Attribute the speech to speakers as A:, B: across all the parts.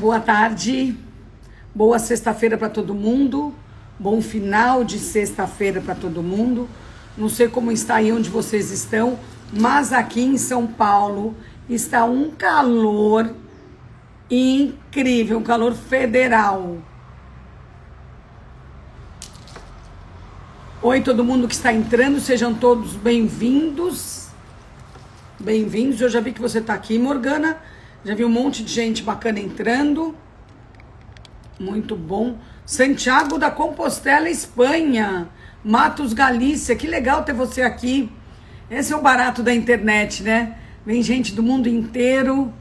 A: Boa tarde, boa sexta-feira para todo mundo, bom final de sexta-feira para todo mundo. Não sei como está aí onde vocês estão, mas aqui em São Paulo está um calor incrível, um calor federal. Oi, todo mundo que está entrando, sejam todos bem-vindos. Bem-vindos, eu já vi que você está aqui, Morgana. Já vi um monte de gente bacana entrando. Muito bom. Santiago da Compostela, Espanha. Matos, Galícia. Que legal ter você aqui. Esse é o barato da internet, né? Vem gente do mundo inteiro.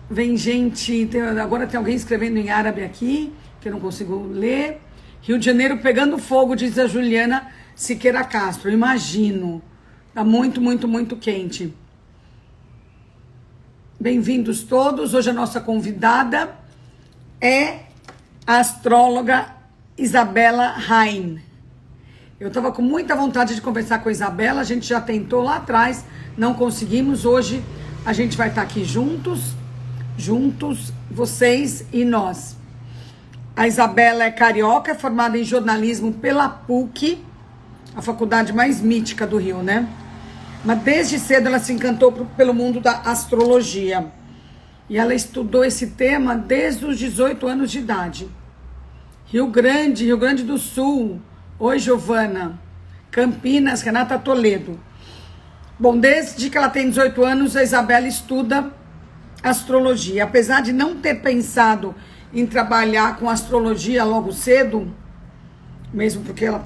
A: Vem gente... Agora tem alguém escrevendo em árabe aqui, que eu não consigo ler. Rio de Janeiro pegando fogo, diz a Juliana Siqueira Castro. Imagino. Tá muito, muito, muito quente. Bem-vindos todos. Hoje a nossa convidada é a astróloga Isabela Rain. Eu estava com muita vontade de conversar com a Isabela, a gente já tentou lá atrás, não conseguimos. Hoje a gente vai estar aqui juntos, vocês e nós. A Isabela é carioca, é formada em jornalismo pela PUC, a faculdade mais mítica do Rio, né? Mas desde cedo ela se encantou pelo mundo da astrologia. E ela estudou esse tema desde os 18 anos de idade. Rio Grande do Sul. Oi, Giovana. Campinas, Renata Toledo. Bom, desde que ela tem 18 anos, a Isabela estuda astrologia. Apesar de não ter pensado em trabalhar com astrologia logo cedo, mesmo porque ela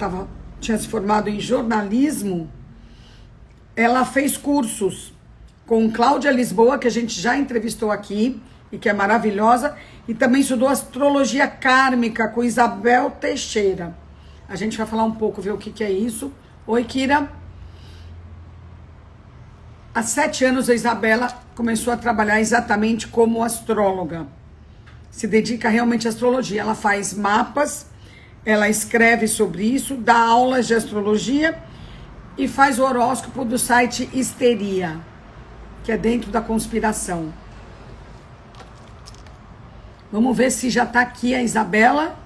A: tinha se formado em jornalismo, ela fez cursos com Cláudia Lisboa, que a gente já entrevistou aqui, e que é maravilhosa, e também estudou astrologia kármica com Isabel Teixeira. A gente vai falar um pouco, ver o que é isso. Oi, Kira. Há 7 anos a Isabela começou a trabalhar exatamente como astróloga. Se dedica realmente à astrologia. Ela faz mapas, ela escreve sobre isso, dá aulas de astrologia e faz o horóscopo do site Histeria, que é dentro da conspiração. Vamos ver se já está aqui a Isabela.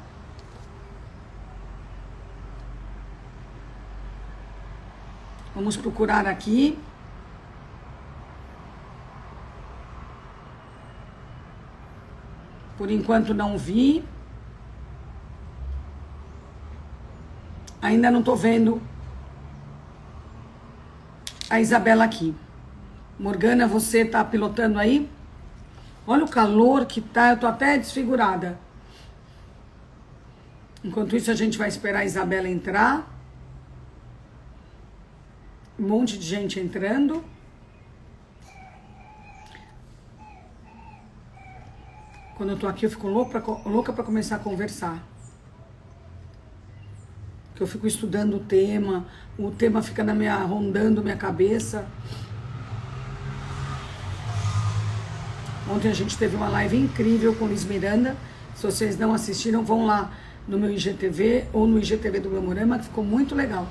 A: Vamos procurar aqui. Por enquanto não vi. Ainda não estou vendo a Isabela aqui. Morgana, você tá pilotando aí? Olha o calor que tá, eu tô até desfigurada. Enquanto isso, a gente vai esperar a Isabela entrar. Um monte de gente entrando. Quando eu tô aqui, eu fico louca pra começar a conversar. Que eu fico estudando o tema fica rondando minha cabeça. Ontem a gente teve uma live incrível com o Luiz Miranda. Se vocês não assistiram, vão lá no meu IGTV ou no IGTV do Glamorama, que ficou muito legal.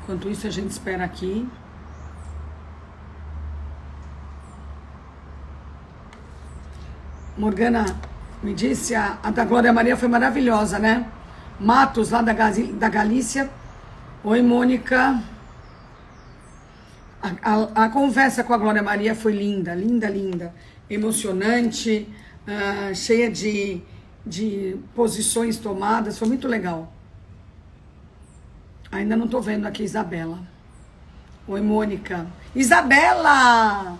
A: Enquanto isso, a gente espera aqui. Morgana me disse, a da Glória Maria foi maravilhosa, né? Matos, lá da Galícia. Oi, Mônica. A conversa com a Glória Maria foi linda, linda, linda. Emocionante, cheia de posições tomadas. Foi muito legal. Ainda não tô vendo aqui Isabela. Oi, Mônica. Isabela!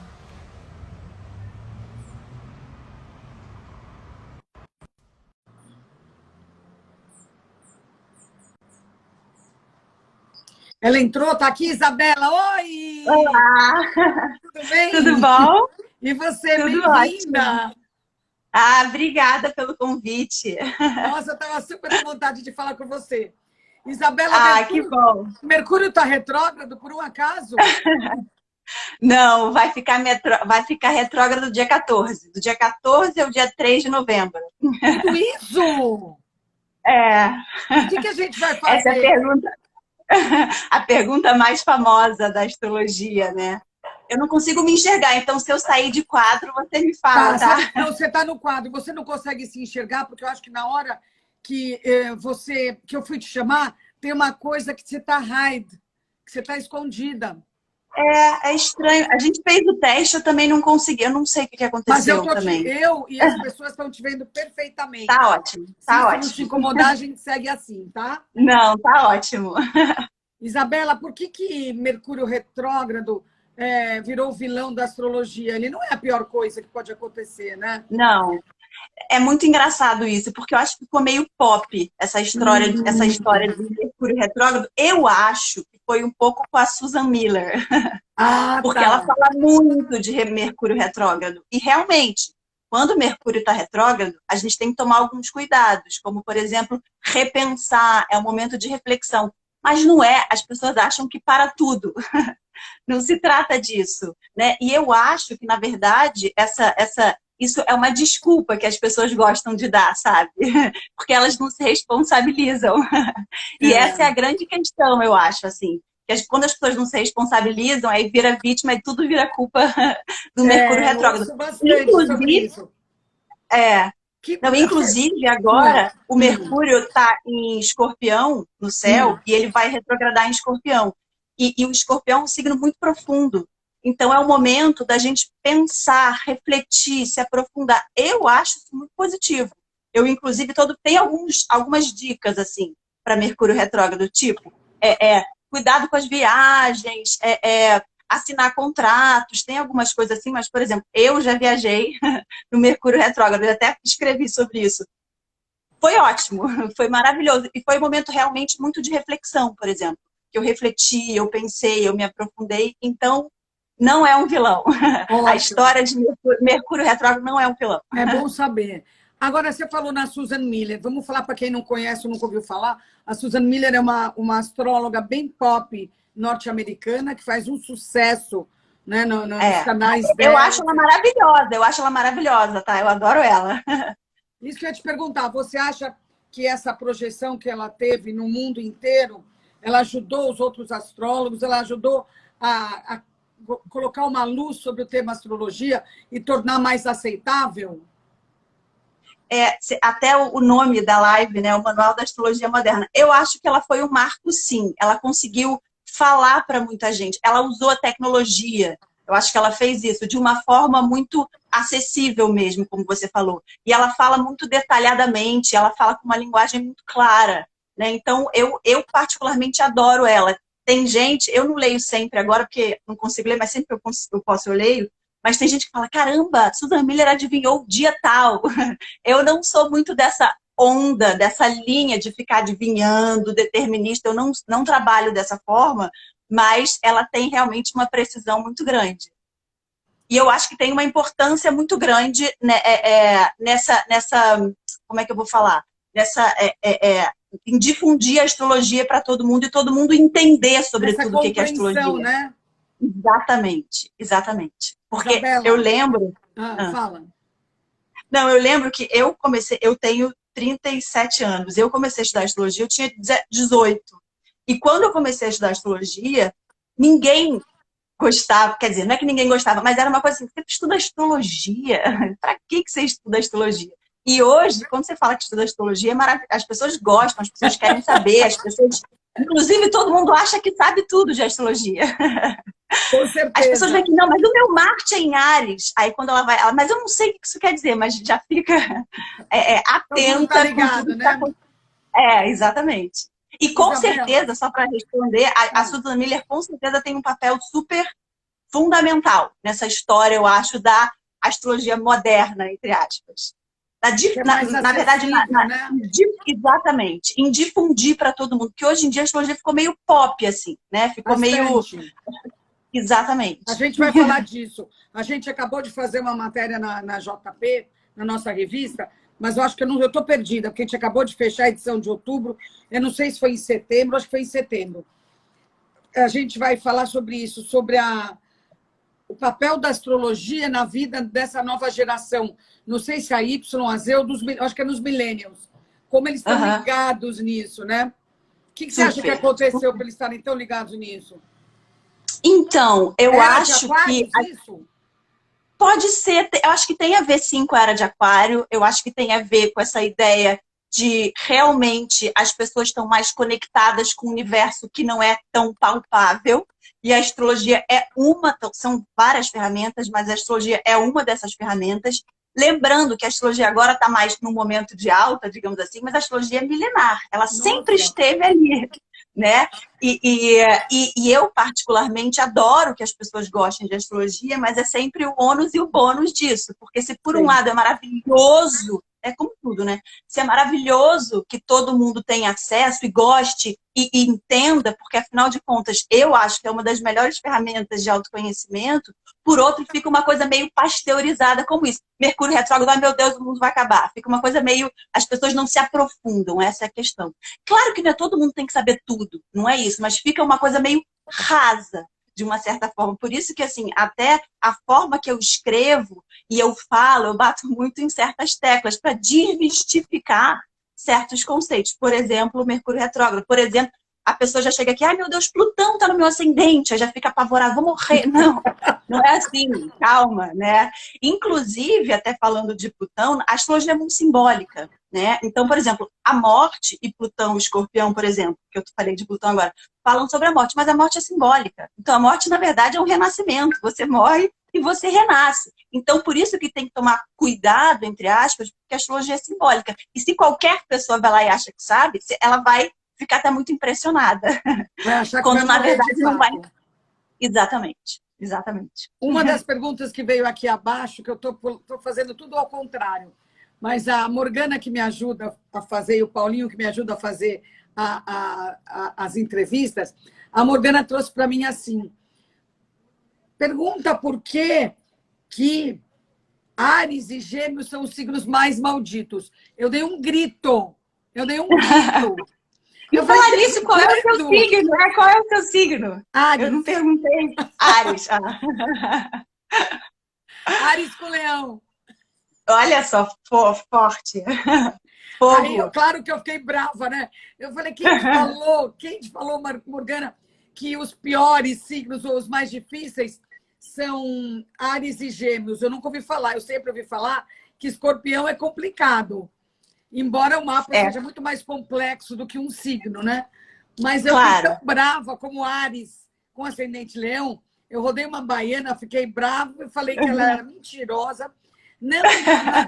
A: Ela entrou, tá aqui, Isabela? Oi!
B: Olá!
A: Tudo bem?
B: Tudo bom?
A: E você,
B: Tudo
A: bem-vinda!
B: ótimo. Obrigada pelo convite.
A: Nossa, eu tava super com vontade de falar com você. Isabela,
B: Que bom.
A: Mercúrio tá retrógrado, por um acaso?
B: Não, vai ficar retrógrado dia 14. Do dia 14 ao dia 3 de novembro.
A: Tudo isso!
B: É.
A: O que a gente vai fazer?
B: Essa é a pergunta mais famosa da astrologia, né? Eu não consigo me enxergar, então se eu sair de quadro, você me fala, tá?
A: Você está no quadro, você não consegue se enxergar, porque eu acho que na hora que que eu fui te chamar, tem uma coisa que você está hide, que você está escondida.
B: É estranho. A gente fez o teste, eu também não consegui. Eu não sei o que
A: Mas
B: aconteceu também.
A: eu e as pessoas estão te vendo perfeitamente.
B: Tá ótimo,
A: Se
B: tá
A: isso não te
B: ótimo.
A: incomodar, a gente segue assim, tá?
B: Não, tá ótimo.
A: Isabela, por que Mercúrio retrógrado virou vilão da astrologia? Ele não é a pior coisa que pode acontecer, né?
B: Não, é muito engraçado isso, porque eu acho que ficou meio pop essa história de Mercúrio retrógrado. Eu acho que foi um pouco com a Susan Miller,
A: Ah,
B: porque ela
A: tá.
B: fala muito de Mercúrio retrógrado. E realmente, quando o Mercúrio está retrógrado, a gente tem que tomar alguns cuidados, como, por exemplo, repensar, é um momento de reflexão. Mas não é, as pessoas acham que para tudo. Não se trata disso, né? E eu acho que, na verdade, isso é uma desculpa que as pessoas gostam de dar, sabe? Porque elas não se responsabilizam. E essa é a
A: É,
B: grande questão, eu acho, assim. Que quando as pessoas não se responsabilizam, aí vira vítima e tudo vira culpa do Mercúrio
A: eu
B: retrógrado.
A: ouço bastante sobre
B: Inclusive,
A: isso.
B: é,
A: Que,
B: não, inclusive,
A: hum,
B: agora o Mercúrio está em Escorpião no céu
A: hum.
B: e ele vai retrogradar em Escorpião. E o Escorpião é um signo muito profundo. Então é o momento da gente pensar, refletir, se aprofundar. Eu acho isso muito positivo. Eu, inclusive, tenho algumas dicas assim para Mercúrio retrógrado, tipo cuidado com as viagens, assinar contratos, tem algumas coisas assim, mas, por exemplo, eu já viajei no Mercúrio retrógrado, eu até escrevi sobre isso. Foi ótimo, foi maravilhoso. E foi um momento realmente muito de reflexão, por exemplo. Que eu refleti, eu pensei, eu me aprofundei. Então, não é um vilão. A
A: Ótimo.
B: história de Mercúrio retrógrado não é um vilão.
A: É bom saber. Agora, você falou na Susan Miller. Vamos falar para quem não conhece ou nunca ouviu falar. A Susan Miller é uma astróloga bem pop norte-americana que faz um sucesso, né, nos canais
B: Eu
A: dela.
B: acho ela maravilhosa, tá? Eu adoro ela.
A: Isso que eu ia te perguntar. Você acha que essa projeção que ela teve no mundo inteiro, ela ajudou os outros astrólogos, ela ajudou a colocar uma luz sobre o tema astrologia e tornar mais aceitável?
B: Até o nome da live, né, o Manual da Astrologia Moderna. Eu acho que ela foi um marco, sim. Ela conseguiu falar para muita gente. Ela usou a tecnologia. Eu acho que ela fez isso de uma forma muito acessível mesmo, como você falou. E ela fala muito detalhadamente, ela fala com uma linguagem muito clara, né? Então, eu particularmente adoro ela. Tem gente, eu não leio sempre agora, porque não consigo ler, mas sempre que eu posso, eu leio. Mas tem gente que fala, caramba, Susan Miller adivinhou o dia tal. Eu não sou muito dessa onda, dessa linha de ficar adivinhando, determinista. Eu não trabalho dessa forma, mas ela tem realmente uma precisão muito grande. E eu acho que tem uma importância muito grande, né, nessa, como é que eu vou falar? Em difundir a astrologia para todo mundo e todo mundo entender,
A: Essa
B: sobretudo, o que é
A: compreensão,
B: astrologia.
A: né?
B: Exatamente, exatamente. Porque eu
A: Isabela,
B: lembro.
A: fala.
B: Não, eu lembro que eu tenho 37 anos. Eu comecei a estudar astrologia, eu tinha 18. E quando eu comecei a estudar astrologia, ninguém gostava, quer dizer, não é que ninguém gostava, mas era uma coisa assim, você estuda astrologia? Pra que você estuda astrologia? E hoje, quando você fala que estuda astrologia, é maravilhoso. As pessoas gostam, as pessoas querem saber, inclusive, todo mundo acha que sabe tudo de astrologia.
A: Com
B: As pessoas veem
A: certeza.
B: que não, mas o meu Marte é em Áries. Aí quando mas eu não sei o que isso quer dizer, mas já fica
A: Todo mundo está
B: atenta com tudo
A: ligado,
B: que está
A: né?
B: acontecendo. Exatamente. E com
A: Isabela,
B: certeza, só para responder, a Susan Miller com certeza tem um papel super fundamental nessa história, eu acho, da astrologia moderna, entre aspas.
A: que é mais
B: Na verdade,
A: acessível, né?
B: exatamente, em difundir para todo mundo, porque hoje em dia a astrologia ficou meio pop, assim, né? Ficou meio.
A: Bastante. A
B: Exatamente.
A: gente vai falar disso. A gente acabou de fazer uma matéria na JP, na nossa revista, mas eu acho que eu estou perdida, porque a gente acabou de fechar a edição de outubro. Eu não sei se foi em setembro, acho que foi em setembro. A gente vai falar sobre isso, sobre o papel da astrologia na vida dessa nova geração. Não sei se a Y, a Z, acho que é nos millennials. Como eles estão
B: Uhum.
A: ligados nisso, né? O que você acha que
B: Super.
A: aconteceu para eles estarem tão ligados nisso?
B: Então, eu
A: Era de
B: acho que
A: Aquários, isso?
B: pode ser, eu acho que tem a ver sim com a era de Aquário, eu acho que tem a ver com essa ideia de realmente as pessoas estão mais conectadas com o universo que não é tão palpável, e a astrologia é uma, são várias ferramentas, mas a astrologia é uma dessas ferramentas. Lembrando que a astrologia agora está mais num momento de alta, digamos assim, mas a astrologia é milenar, ela sempre
A: Nossa.
B: esteve ali, né? E eu, particularmente, adoro que as pessoas gostem de astrologia, mas é sempre o ônus e o bônus disso. Porque se por um
A: Sim.
B: lado é maravilhoso, é como tudo, né? Se é maravilhoso que todo mundo tenha acesso e goste e entenda, porque afinal de contas, eu acho que é uma das melhores ferramentas de autoconhecimento, por outro, fica uma coisa meio pasteurizada como isso. Mercúrio retrógrado, ai meu Deus, o mundo vai acabar. Fica uma coisa meio... As pessoas não se aprofundam, essa é a questão. Claro que não é todo mundo tem que saber tudo, não é isso, mas fica uma coisa meio rasa, de uma certa forma. Por isso que, assim, até a forma que eu escrevo e eu falo, eu bato muito em certas teclas para desmistificar certos conceitos. Por exemplo, o Mercúrio retrógrado. Por exemplo, a pessoa já chega aqui, ai meu Deus, Plutão está no meu ascendente, aí já fica apavorada, vou morrer. Não, não é assim, calma, né? Inclusive, até falando de Plutão, a astrologia é muito simbólica, né? Então, por exemplo, a morte e Plutão, Escorpião, por exemplo, que eu falei de Plutão agora, falam sobre a morte, mas a morte é simbólica. Então, a morte, na verdade, é um renascimento. Você morre e você renasce. Então, por isso que tem que tomar cuidado, entre aspas, porque a astrologia é simbólica. E se qualquer pessoa vai lá e acha que sabe, ela vai ficar até muito impressionada.
A: Vai achar que vai
B: Quando, na
A: morrer de
B: verdade, não vai.
A: fato.
B: Exatamente, exatamente.
A: Uma das perguntas que veio aqui abaixo, que eu estou fazendo tudo ao contrário, mas a Morgana que me ajuda a fazer e o Paulinho que me ajuda a fazer as entrevistas, a Morgana trouxe para mim assim, pergunta por que Áries e Gêmeos são os signos mais malditos. Eu dei um grito, eu dei um grito.
B: E falar nisso, qual é o seu signo? Qual é o seu signo?
A: Áries.
B: Eu não perguntei. Áries.
A: Áries com Leão.
B: Olha só, forte.
A: Aí, claro que eu fiquei brava, né? Eu falei, quem te falou, Morgana, que os piores signos ou os mais difíceis são Áries e Gêmeos? Eu nunca ouvi falar, eu sempre ouvi falar que Escorpião é complicado. Embora o mapa seja muito mais complexo do que um signo, né? Mas eu fiquei tão brava como Áries com ascendente Leão. Eu rodei uma baiana, fiquei brava e falei que ela era mentirosa. Não,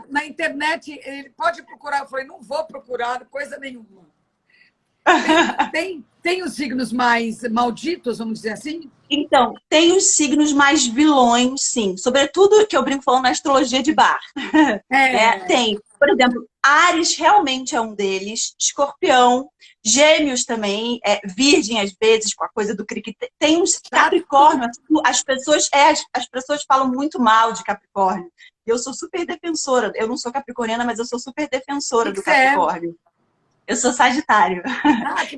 A: na internet, ele pode procurar. Eu falei, não vou procurar coisa nenhuma. Tem os signos mais malditos, vamos dizer assim?
B: Então, tem os signos mais vilões, sim. Sobretudo, que eu brinco falando na astrologia de bar. Tem. Por exemplo, Áries realmente é um deles. Escorpião. Gêmeos também. Virgem, às vezes, com a coisa do cricket. Tem uns Capricórnio. As pessoas falam muito mal de Capricórnio. Eu sou super defensora. Eu não sou capricorniana, mas eu sou super defensora do Capricórnio. Eu sou Sagitário.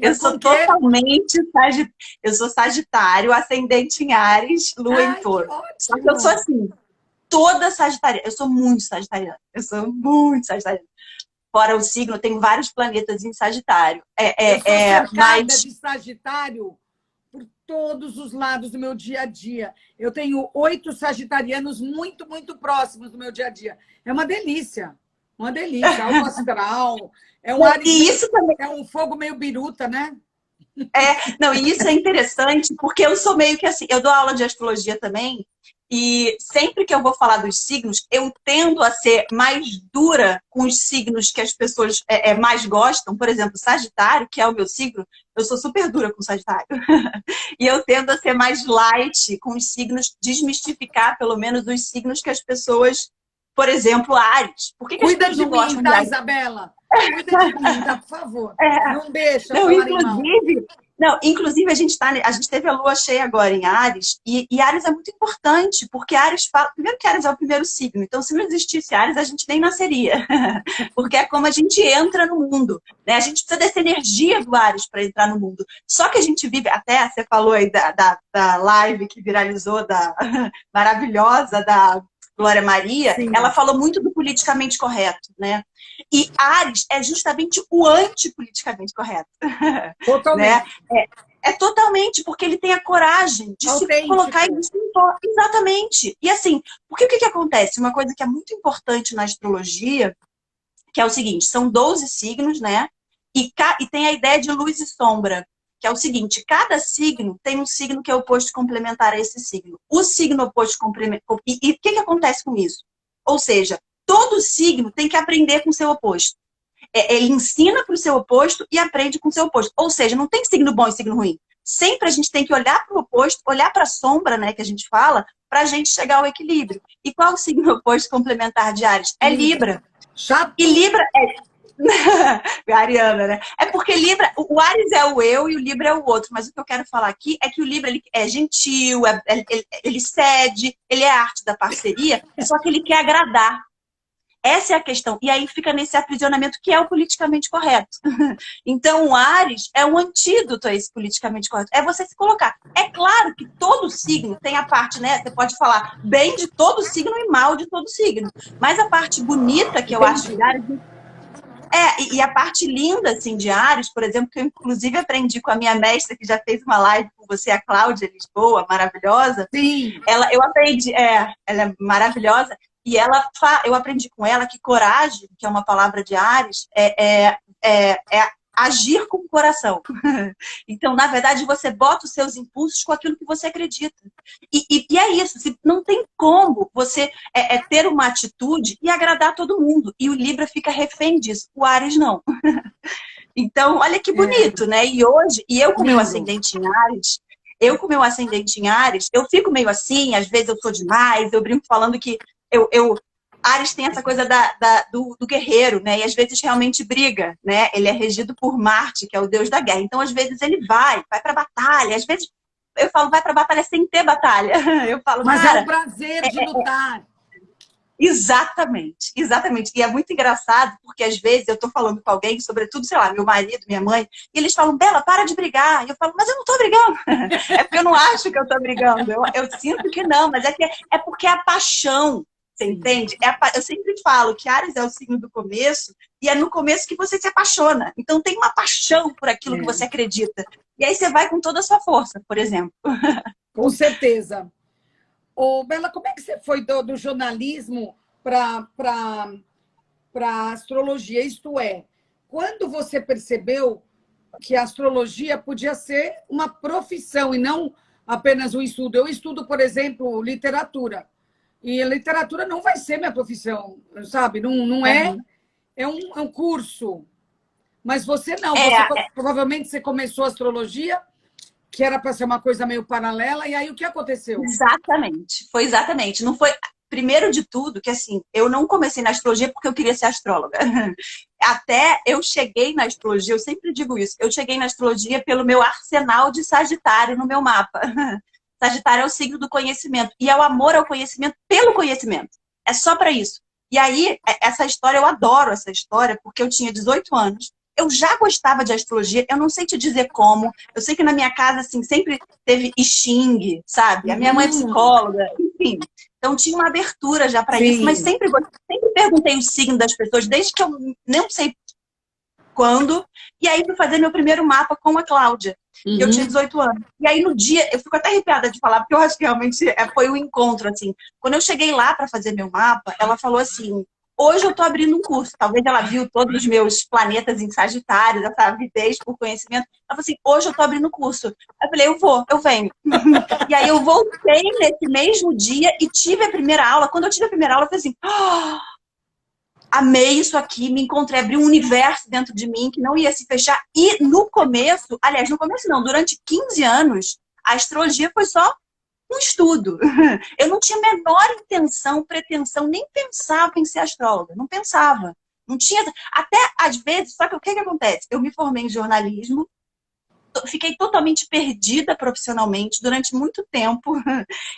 B: Eu sou totalmente Sagitário. Eu sou Sagitário, ascendente em Áries, Lua em Touro. Só que eu sou assim, toda Sagitariana. Eu sou muito Sagitariana. Fora o signo, tem vários planetas em Sagitário.
A: Eu sou cercada de Sagitário por todos os lados do meu dia a dia. Eu tenho 8 sagitarianos muito, muito próximos do meu dia a dia. É uma delícia. Uma delícia. Algo astral. É um ar é um fogo meio biruta, né?
B: E isso é interessante, porque eu sou meio que assim, eu dou aula de astrologia também, e sempre que eu vou falar dos signos, eu tendo a ser mais dura com os signos que as pessoas mais gostam. Por exemplo, Sagitário, que é o meu signo, eu sou super dura com Sagitário. E eu tendo a ser mais light com os signos, desmistificar pelo menos os signos que as pessoas, por exemplo, Áries. Por que
A: Cuida de mim, tá, Isabela? Cuida de mim, tá, por favor. Não deixa falarem mal.
B: Inclusive, a gente teve a lua cheia agora em Áries, e Áries é muito importante, porque Áries fala... Primeiro que Áries é o primeiro signo, então se não existisse Áries, a gente nem nasceria. Porque é como a gente entra no mundo, né? A gente precisa dessa energia do Áries para entrar no mundo. Só que a gente vive, até você falou aí da live que viralizou, maravilhosa, da Glória Maria, sim, ela falou muito do politicamente correto, né? E Áries é justamente o antipoliticamente correto.
A: Totalmente.
B: Né? É totalmente, porque ele tem a coragem de se
A: Autêntico.
B: colocar e de se impor. Exatamente. E assim, porque o que acontece? Uma coisa que é muito importante na astrologia, que é o seguinte, são 12 signos, né? E tem a ideia de luz e sombra, que é o seguinte, cada signo tem um signo que é oposto complementar a esse signo. O signo oposto complementar... E o que acontece com isso? Ou seja, todo signo tem que aprender com o seu oposto. Ele ensina para o seu oposto e aprende com o seu oposto. Ou seja, não tem signo bom e signo ruim. Sempre a gente tem que olhar para o oposto, olhar para a sombra, né, que a gente fala, para a gente chegar ao equilíbrio. E qual o signo oposto complementar de Áries? É Libra.
A: Chato.
B: E Libra é... Ariana, né? É porque Libra, o Áries é o eu e o Libra é o outro. Mas o que eu quero falar aqui é que o Libra ele é gentil, ele cede, ele é a arte da parceria, só que ele quer agradar. Essa é a questão. E aí fica nesse aprisionamento que é o politicamente correto. Então, o Áries é um antídoto a esse politicamente correto. É você se colocar. É claro que todo signo tem a parte, né? Você pode falar bem de todo signo e mal de todo signo. Mas a parte bonita que eu acho de Áries... e a parte linda, assim, de Áries, por exemplo, que eu inclusive aprendi com a minha mestra, que já fez uma live com você, a Cláudia Lisboa, maravilhosa.
A: Sim.
B: Eu aprendi, ela é maravilhosa. E eu aprendi com ela que coragem, que é uma palavra de Áries, é agir com o coração. Então, na verdade, você bota os seus impulsos com aquilo que você acredita. E é isso, não tem como você ter uma atitude e agradar todo mundo. E o Libra fica refém disso, o Áries não. Então, olha que bonito, né? E hoje, eu com meu ascendente em Áries, eu fico meio assim, às vezes eu sou demais, eu brinco falando que Áries tem essa coisa do guerreiro, né? E às vezes realmente briga, né? Ele é regido por Marte, que é o deus da guerra. Então, às vezes, ele vai pra batalha. Às vezes, eu falo, vai pra batalha sem ter batalha. Eu falo,
A: mas
B: cara,
A: é um prazer de lutar.
B: Exatamente, exatamente. E é muito engraçado, porque às vezes eu tô falando com alguém, sobretudo, sei lá, meu marido, minha mãe, e eles falam, Bela, para de brigar. E eu falo, mas eu não tô brigando. É porque eu não acho que eu tô brigando. Eu sinto que não, mas é porque é a paixão. Você entende? Eu sempre falo que Áries é o signo do começo e é no começo que você se apaixona. Então tem uma paixão por aquilo que você acredita. E aí você vai com toda a sua força, por exemplo.
A: Com certeza. Ô, Bela, como é que você foi do jornalismo para a astrologia? Isto é, quando você percebeu que a astrologia podia ser uma profissão e não apenas um estudo? Eu estudo, por exemplo, literatura. E a literatura não vai ser minha profissão, sabe? Não é. É um curso. Mas você não. Provavelmente você começou a astrologia, que era para ser uma coisa meio paralela, e aí o que aconteceu?
B: Exatamente. Foi exatamente. Não foi... Primeiro de tudo, que assim, eu não comecei na astrologia porque eu queria ser astróloga. Até eu cheguei na astrologia, eu sempre digo isso, eu cheguei na astrologia pelo meu arsenal de Sagitário no meu mapa. Sagitário é o signo do conhecimento. E é o amor ao conhecimento pelo conhecimento. É só para isso. E aí, essa história, eu adoro essa história, porque eu tinha 18 anos. Eu já gostava de astrologia. Eu não sei te dizer como. Eu sei que na minha casa, assim, sempre teve I Ching, sabe? A minha mãe é psicóloga. Enfim. Então, tinha uma abertura já para isso. Mas sempre perguntei o signo das pessoas, desde que eu não sei quando. E aí, fui fazer meu primeiro mapa com a Cláudia. Eu tinha 18 anos. E aí, no dia, eu fico até arrepiada de falar, porque eu acho que realmente foi um encontro, assim. Quando eu cheguei lá para fazer meu mapa, ela falou assim, hoje eu tô abrindo um curso. Talvez ela viu todos os meus planetas em Sagitário, essa avidez por conhecimento. Ela falou assim, hoje eu tô abrindo um curso. Eu falei, eu venho. E aí, eu voltei nesse mesmo dia e tive a primeira aula. Quando eu tive a primeira aula, eu falei assim, amei isso aqui, me encontrei, abri um universo dentro de mim que não ia se fechar. E no começo, aliás, no começo não, durante 15 anos, a astrologia foi só um estudo. Eu não tinha a menor intenção, pretensão, nem pensava em ser astróloga, não pensava. Não tinha, até às vezes, só que o que acontece? Eu me formei em jornalismo, fiquei totalmente perdida profissionalmente durante muito tempo.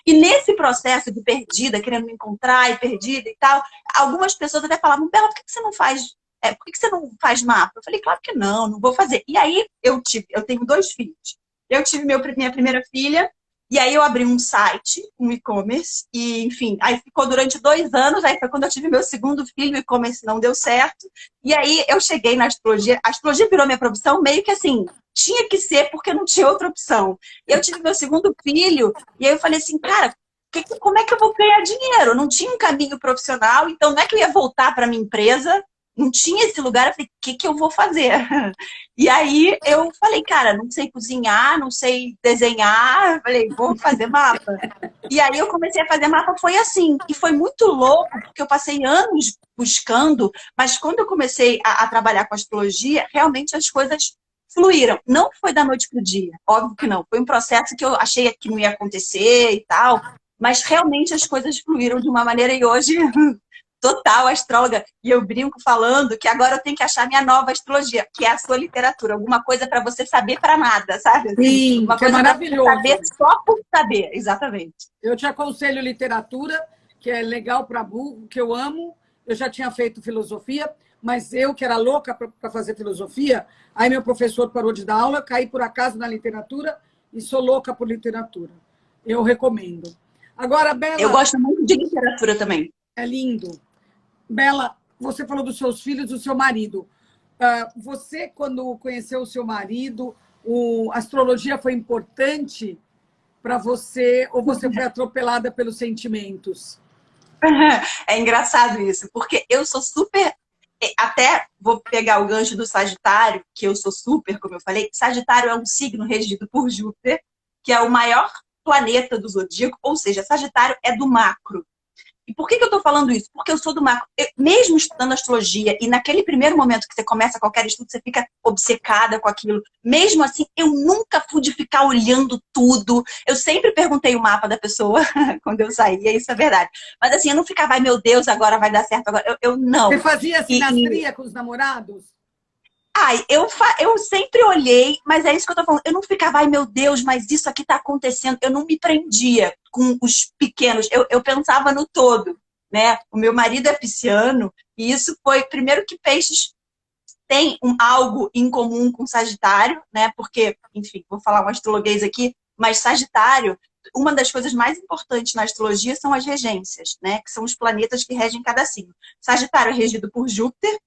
B: E nesse processo de perdida, querendo me encontrar e perdida e tal, algumas pessoas até falavam, Bela, por que você não faz... por que você não faz mapa? Eu falei, claro que não vou fazer. E aí eu tenho 2 filhos. Eu tive minha primeira filha E aí eu abri um site, um e-commerce, e enfim, aí ficou durante 2 anos, aí foi quando eu tive meu segundo filho, o e-commerce não deu certo. E aí eu cheguei na astrologia, a astrologia virou minha profissão meio que assim, tinha que ser porque não tinha outra opção. Eu tive meu segundo filho, e aí eu falei assim, cara, como é que eu vou ganhar dinheiro? Eu não tinha um caminho profissional, então não é que eu ia voltar para minha empresa, não tinha esse lugar, eu falei, o que que eu vou fazer? E aí eu falei, cara, não sei cozinhar, não sei desenhar, eu falei, vou fazer mapa. E aí eu comecei a fazer mapa, foi assim, e foi muito louco, porque eu passei anos buscando, mas quando eu comecei a trabalhar com astrologia, realmente as coisas fluíram. Não foi da noite pro dia, óbvio que não. Foi um processo que eu achei que não ia acontecer e tal, mas realmente as coisas fluíram de uma maneira e hoje total astróloga. E eu brinco falando que agora eu tenho que achar minha nova astrologia, que é a sua literatura. Alguma coisa para você saber para nada, sabe? Assim,
A: Sim,
B: uma
A: que é
B: coisa para você saber
A: maravilhoso.
B: só por saber. Exatamente.
A: Eu te aconselho literatura, que é legal para burro, que eu amo. Eu já tinha feito filosofia, mas eu, que era louca para fazer filosofia, aí meu professor parou de dar aula, caí por acaso na literatura e sou louca por literatura. Eu recomendo. Agora,
B: Eu
A: Bela,
B: gosto muito de literatura também.
A: é lindo. Bela, você falou dos seus filhos, do seu marido. Você, quando conheceu o seu marido, a astrologia foi importante para você ou você foi atropelada pelos sentimentos?
B: É engraçado isso, porque eu sou super. Até vou pegar o gancho do Sagitário, que eu sou super, como eu falei. Sagitário é um signo regido por Júpiter, que é o maior planeta do zodíaco, ou seja, Sagitário é do macro. E por que eu estou falando isso? Porque eu sou do macro. Mesmo estudando astrologia, e naquele primeiro momento que você começa qualquer estudo, você fica obcecada com aquilo. Mesmo assim, eu nunca fui de ficar olhando tudo. Eu sempre perguntei o mapa da pessoa quando eu saía, isso é verdade. Mas assim, eu não ficava, ai meu Deus, agora vai dar certo. Agora. Eu
A: Você
B: não.
A: fazia
B: E,
A: sinastria com os namorados?
B: ai, eu sempre olhei, mas é isso que eu tô falando. Eu não ficava, ai meu Deus, mas isso aqui tá acontecendo. Eu não me prendia com os pequenos. Eu pensava no todo, né? O meu marido é pisciano e isso foi, primeiro que peixes tem algo em comum com Sagitário, né? Porque, enfim, vou falar um astrologuês aqui, mas Sagitário, uma das coisas mais importantes na astrologia são as regências, né? Que são os planetas que regem cada signo. Sagitário é regido por Júpiter,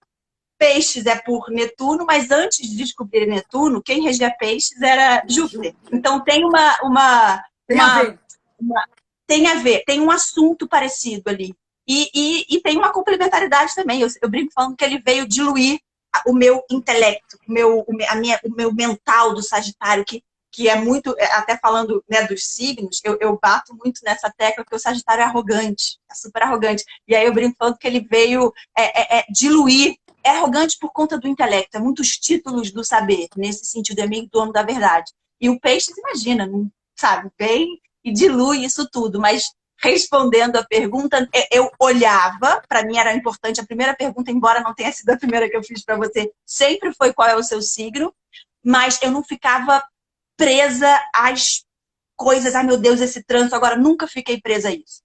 B: Peixes é por Netuno, mas antes de descobrir Netuno, quem regia Peixes era Júpiter. Então tem
A: Tem a ver.
B: uma tem a ver, tem um assunto parecido ali. E tem uma complementaridade também. Eu brinco falando que ele veio diluir o meu intelecto, o meu mental do Sagitário, que é muito, até falando, né, dos signos, eu bato muito nessa tecla que o Sagitário é arrogante, é super arrogante. E aí eu brinco falando que ele veio diluir. É arrogante por conta do intelecto, é muitos títulos do saber, nesse sentido, é meio dono da verdade. E o Peixes, imagina, não, sabe, vem e dilui isso tudo, mas respondendo a pergunta, eu olhava, para mim era importante, a primeira pergunta, embora não tenha sido a primeira que eu fiz para você, sempre foi qual é o seu signo, mas eu não ficava presa às coisas, ai meu Deus, esse trânsito, agora nunca fiquei presa a isso.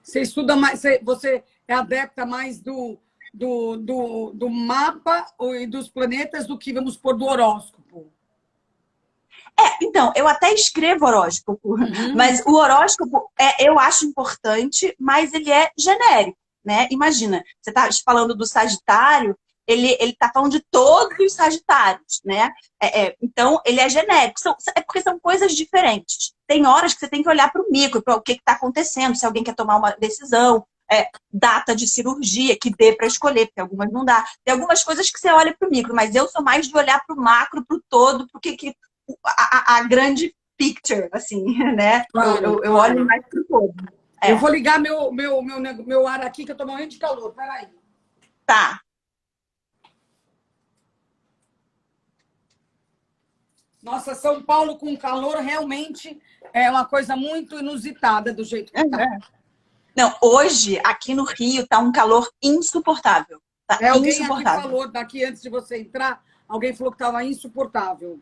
A: Você estuda mais, você é adepta mais do mapa e dos planetas do que, vamos pôr, do horóscopo.
B: Então, eu até escrevo horóscopo,
A: Uhum.
B: mas o horóscopo eu acho importante, mas ele é genérico, né? Imagina, você está falando do Sagitário, ele está falando de todos os Sagitários, né? Então, ele é genérico, é porque são coisas diferentes. Tem horas que você tem que olhar para o micro, para o que está acontecendo, se alguém quer tomar uma decisão, data de cirurgia que dê para escolher, porque algumas não dá. Tem algumas coisas que você olha para o micro, mas eu sou mais de olhar para o macro, para o todo, para o que a grande picture, assim, né?
A: Claro,
B: Eu olho
A: claro.
B: mais pro todo.
A: Eu
B: É,
A: vou ligar meu ar aqui, que eu tô morrendo de calor. Peraí.
B: tá.
A: Nossa, São Paulo com calor realmente é uma coisa muito inusitada do jeito que tá.
B: Não, hoje, aqui no Rio, tá um calor insuportável. Tá
A: Alguém aqui
B: insuportável.
A: falou, daqui antes de você entrar, alguém falou que estava insuportável.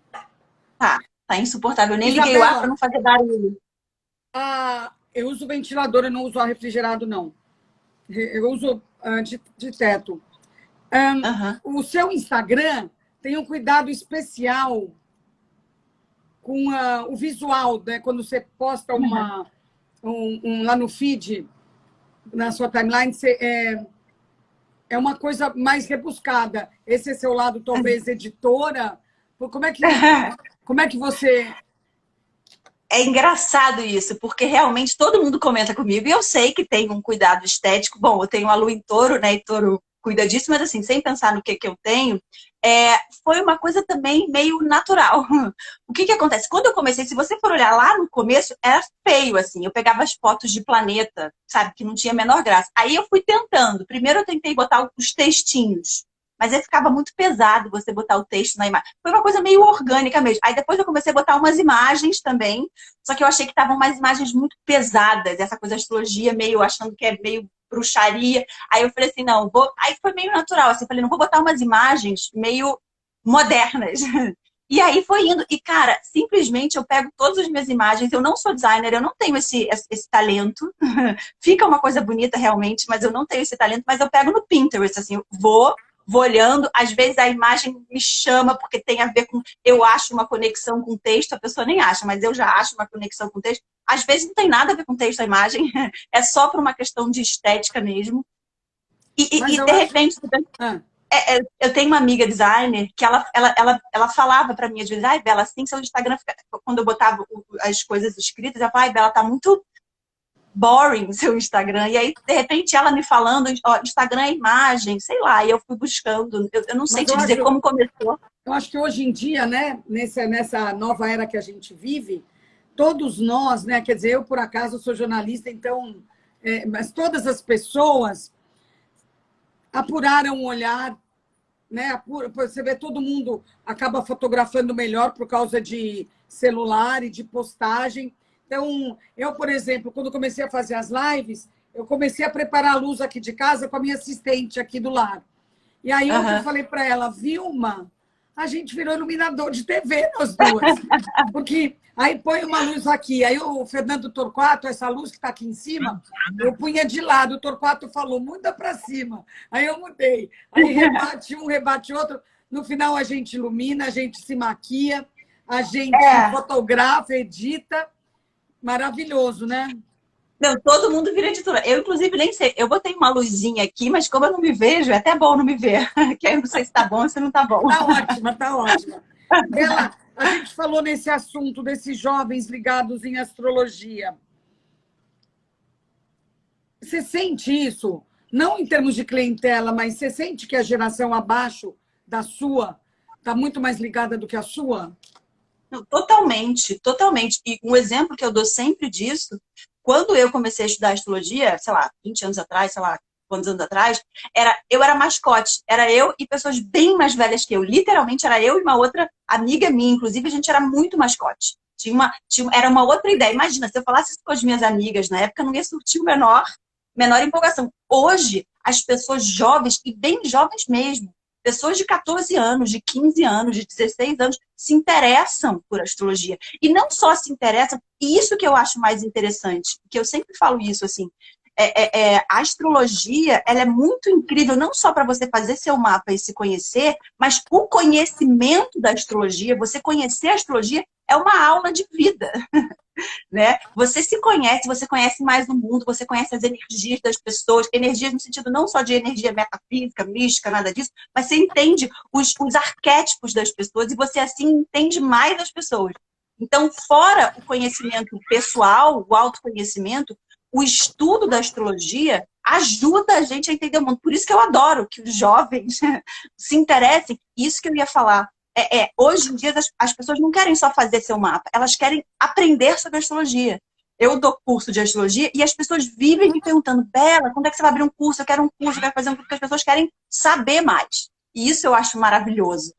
B: Tá insuportável. Eu nem liguei o ar para
A: Isabela,
B: não fazer barulho.
A: eu uso ventilador, eu não uso ar refrigerado, não. Eu uso de teto.
B: Uhum.
A: O seu Instagram tem um cuidado especial com o visual, né? Quando você posta lá no feed, na sua timeline, é uma coisa mais rebuscada. Esse é seu lado, talvez, editora. Como é que você...
B: É engraçado isso, porque realmente todo mundo comenta comigo e eu sei que tem um cuidado estético. Bom, eu tenho a lua em touro, né? E touro cuida disso, mas assim, sem pensar no que eu tenho, foi uma coisa também meio natural. O que acontece? Quando eu comecei, se você for olhar lá no começo, era feio, assim. Eu pegava as fotos de planeta, sabe? Que não tinha a menor graça. Aí eu fui tentando. Primeiro eu tentei botar os textinhos. Mas aí ficava muito pesado você botar o texto na imagem. Foi uma coisa meio orgânica mesmo. Aí depois eu comecei a botar umas imagens também, só que eu achei que estavam umas imagens muito pesadas, essa coisa de astrologia, meio achando que é meio bruxaria. Aí eu falei assim, não, vou... Aí foi meio natural, assim, eu falei, não vou botar umas imagens meio modernas. E aí foi indo. E, cara, simplesmente eu pego todas as minhas imagens, eu não sou designer, eu não tenho esse talento. Fica uma coisa bonita realmente, mas eu não tenho esse talento, mas eu pego no Pinterest, assim, vou olhando, às vezes a imagem me chama porque tem a ver com, eu acho uma conexão com o texto, a pessoa nem acha, mas eu já acho uma conexão com o texto. Às vezes não tem nada a ver com o texto, a imagem, é só por uma questão de estética mesmo. E de repente, eu tenho uma amiga designer que ela falava pra mim às vezes, ai, Bela, assim, seu Instagram fica... Quando eu botava as coisas escritas, ela falava, ai, Bela, tá muito boring seu Instagram. E aí, de repente, ela me falando, ó, Instagram é imagem, sei lá, e eu fui buscando. Eu não sei te dizer como começou.
A: Eu acho que hoje em dia, né, nessa nova era que a gente vive, todos nós, né, quer dizer, eu por acaso sou jornalista, então, mas todas as pessoas apuraram o olhar, né? Você vê, todo mundo acaba fotografando melhor por causa de celular e de postagem. Então, eu, por exemplo, quando comecei a fazer as lives, eu comecei a preparar a luz aqui de casa com a minha assistente aqui do lar. E aí, ontem eu falei para ela, Vilma, a gente virou iluminador de TV, nós duas. Porque aí põe uma luz aqui, aí o Fernando Torquato, essa luz que está aqui em cima, eu punha de lado, o Torquato falou, muda para cima. Aí eu mudei. Aí rebate um, rebate outro. No final, a gente ilumina, a gente se maquia, a gente fotografa, edita. Maravilhoso, né?
B: Não, todo mundo vira editora. Eu, inclusive, nem sei. Eu botei uma luzinha aqui, mas como eu não me vejo, é até bom não me ver. Que aí eu não sei se tá bom ou se não tá bom.
A: Tá ótima, tá ótima. Bela, a gente falou nesse assunto desses jovens ligados em astrologia. Você sente isso? Não em termos de clientela, mas você sente que a geração abaixo da sua está muito mais ligada do que a sua?
B: Não, totalmente, totalmente. E um exemplo que eu dou sempre disso, quando eu comecei a estudar astrologia, sei lá, 20 anos atrás, sei lá, quantos anos atrás, eu era mascote. Era eu e pessoas bem mais velhas que eu. Literalmente, era eu e uma outra amiga minha. Inclusive, a gente era muito mascote. Era uma outra ideia. Imagina, se eu falasse isso com as minhas amigas na época, não ia surtir o menor empolgação. Hoje, as pessoas jovens, e bem jovens mesmo, pessoas de 14 anos, de 15 anos, de 16 anos, se interessam por astrologia. E não só se interessam, e isso que eu acho mais interessante, que eu sempre falo isso, assim, a astrologia, ela é muito incrível, não só para você fazer seu mapa e se conhecer, mas o conhecimento da astrologia, você conhecer a astrologia, é uma aula de vida. Né? Você se conhece, você conhece mais o mundo, você conhece as energias das pessoas, energias no sentido não só de energia metafísica, mística, nada disso, mas você entende os arquétipos das pessoas e você assim entende mais as pessoas. Então, fora o conhecimento pessoal, o autoconhecimento, o estudo da astrologia ajuda a gente a entender o mundo. Por isso que eu adoro que os jovens se interessem. Isso que eu ia falar. Hoje em dia, as pessoas não querem só fazer seu mapa, elas querem aprender sobre astrologia. Eu dou curso de astrologia e as pessoas vivem me perguntando, Bela, quando é que você vai abrir um curso? Eu quero um curso, eu quero fazer um curso, porque as pessoas querem saber mais. E isso eu acho maravilhoso.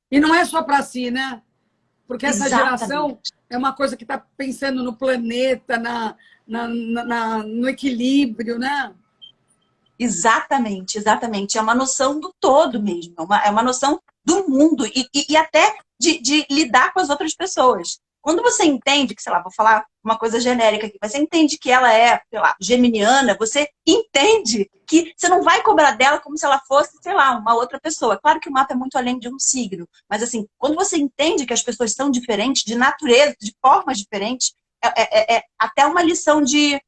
A: E não é só para si, né? Porque essa
B: Exatamente.
A: geração é uma coisa que está pensando no planeta, no equilíbrio, né?
B: Exatamente, exatamente. É uma noção do todo mesmo. É uma noção do mundo e até de lidar com as outras pessoas. Quando você entende que, sei lá, vou falar uma coisa genérica aqui, você entende que ela é, sei lá, geminiana, você entende que você não vai cobrar dela como se ela fosse, sei lá, uma outra pessoa. Claro que o mapa é muito além de um signo, mas assim, quando você entende que as pessoas são diferentes, de natureza, de formas diferentes, é até uma lição de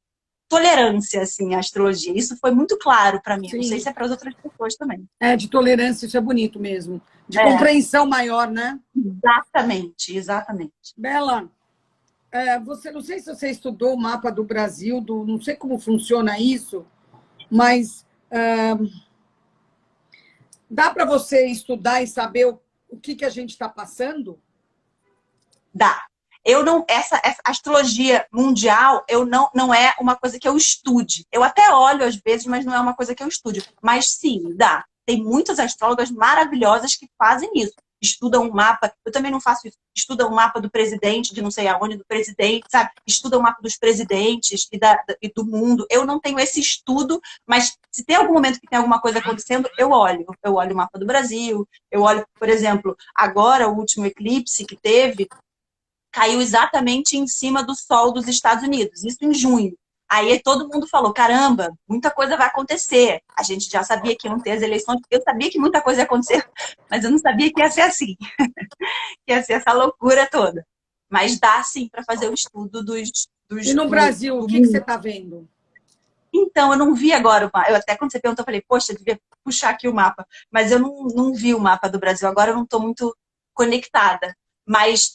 B: tolerância, assim, a astrologia. Isso foi muito claro para mim. Não sei
A: Sim.
B: se é para as outras pessoas também.
A: De tolerância, isso é bonito mesmo. De
B: É,
A: compreensão maior, né?
B: exatamente, exatamente.
A: Bela, você não sei se você estudou o mapa do Brasil, não sei como funciona isso, mas dá para você estudar e saber o que a gente está passando?
B: Dá. Eu não, essa astrologia mundial, não é uma coisa que eu estude. Eu até olho às vezes, mas não é uma coisa que eu estude. Mas sim, dá. Tem muitas astrólogas maravilhosas que fazem isso. Estudam um mapa, eu também não faço isso. Estudam um mapa do presidente, de não sei aonde, do presidente, sabe? Estudam o mapa dos presidentes e do mundo. Eu não tenho esse estudo, mas se tem algum momento que tem alguma coisa acontecendo, eu olho. Eu olho o mapa do Brasil, eu olho, por exemplo, agora o último eclipse que teve, caiu exatamente em cima do sol dos Estados Unidos, isso em junho. Aí todo mundo falou, caramba, muita coisa vai acontecer. A gente já sabia que iam ter as eleições, eu sabia que muita coisa ia acontecer, mas eu não sabia que ia ser assim, que ia ser essa loucura toda. Mas dá sim para fazer o estudo
A: E no Brasil, o que você está vendo?
B: Então, eu não vi agora, eu até quando você perguntou, eu falei, poxa, eu devia puxar aqui o mapa, mas eu não vi o mapa do Brasil, agora eu não estou muito conectada. Mas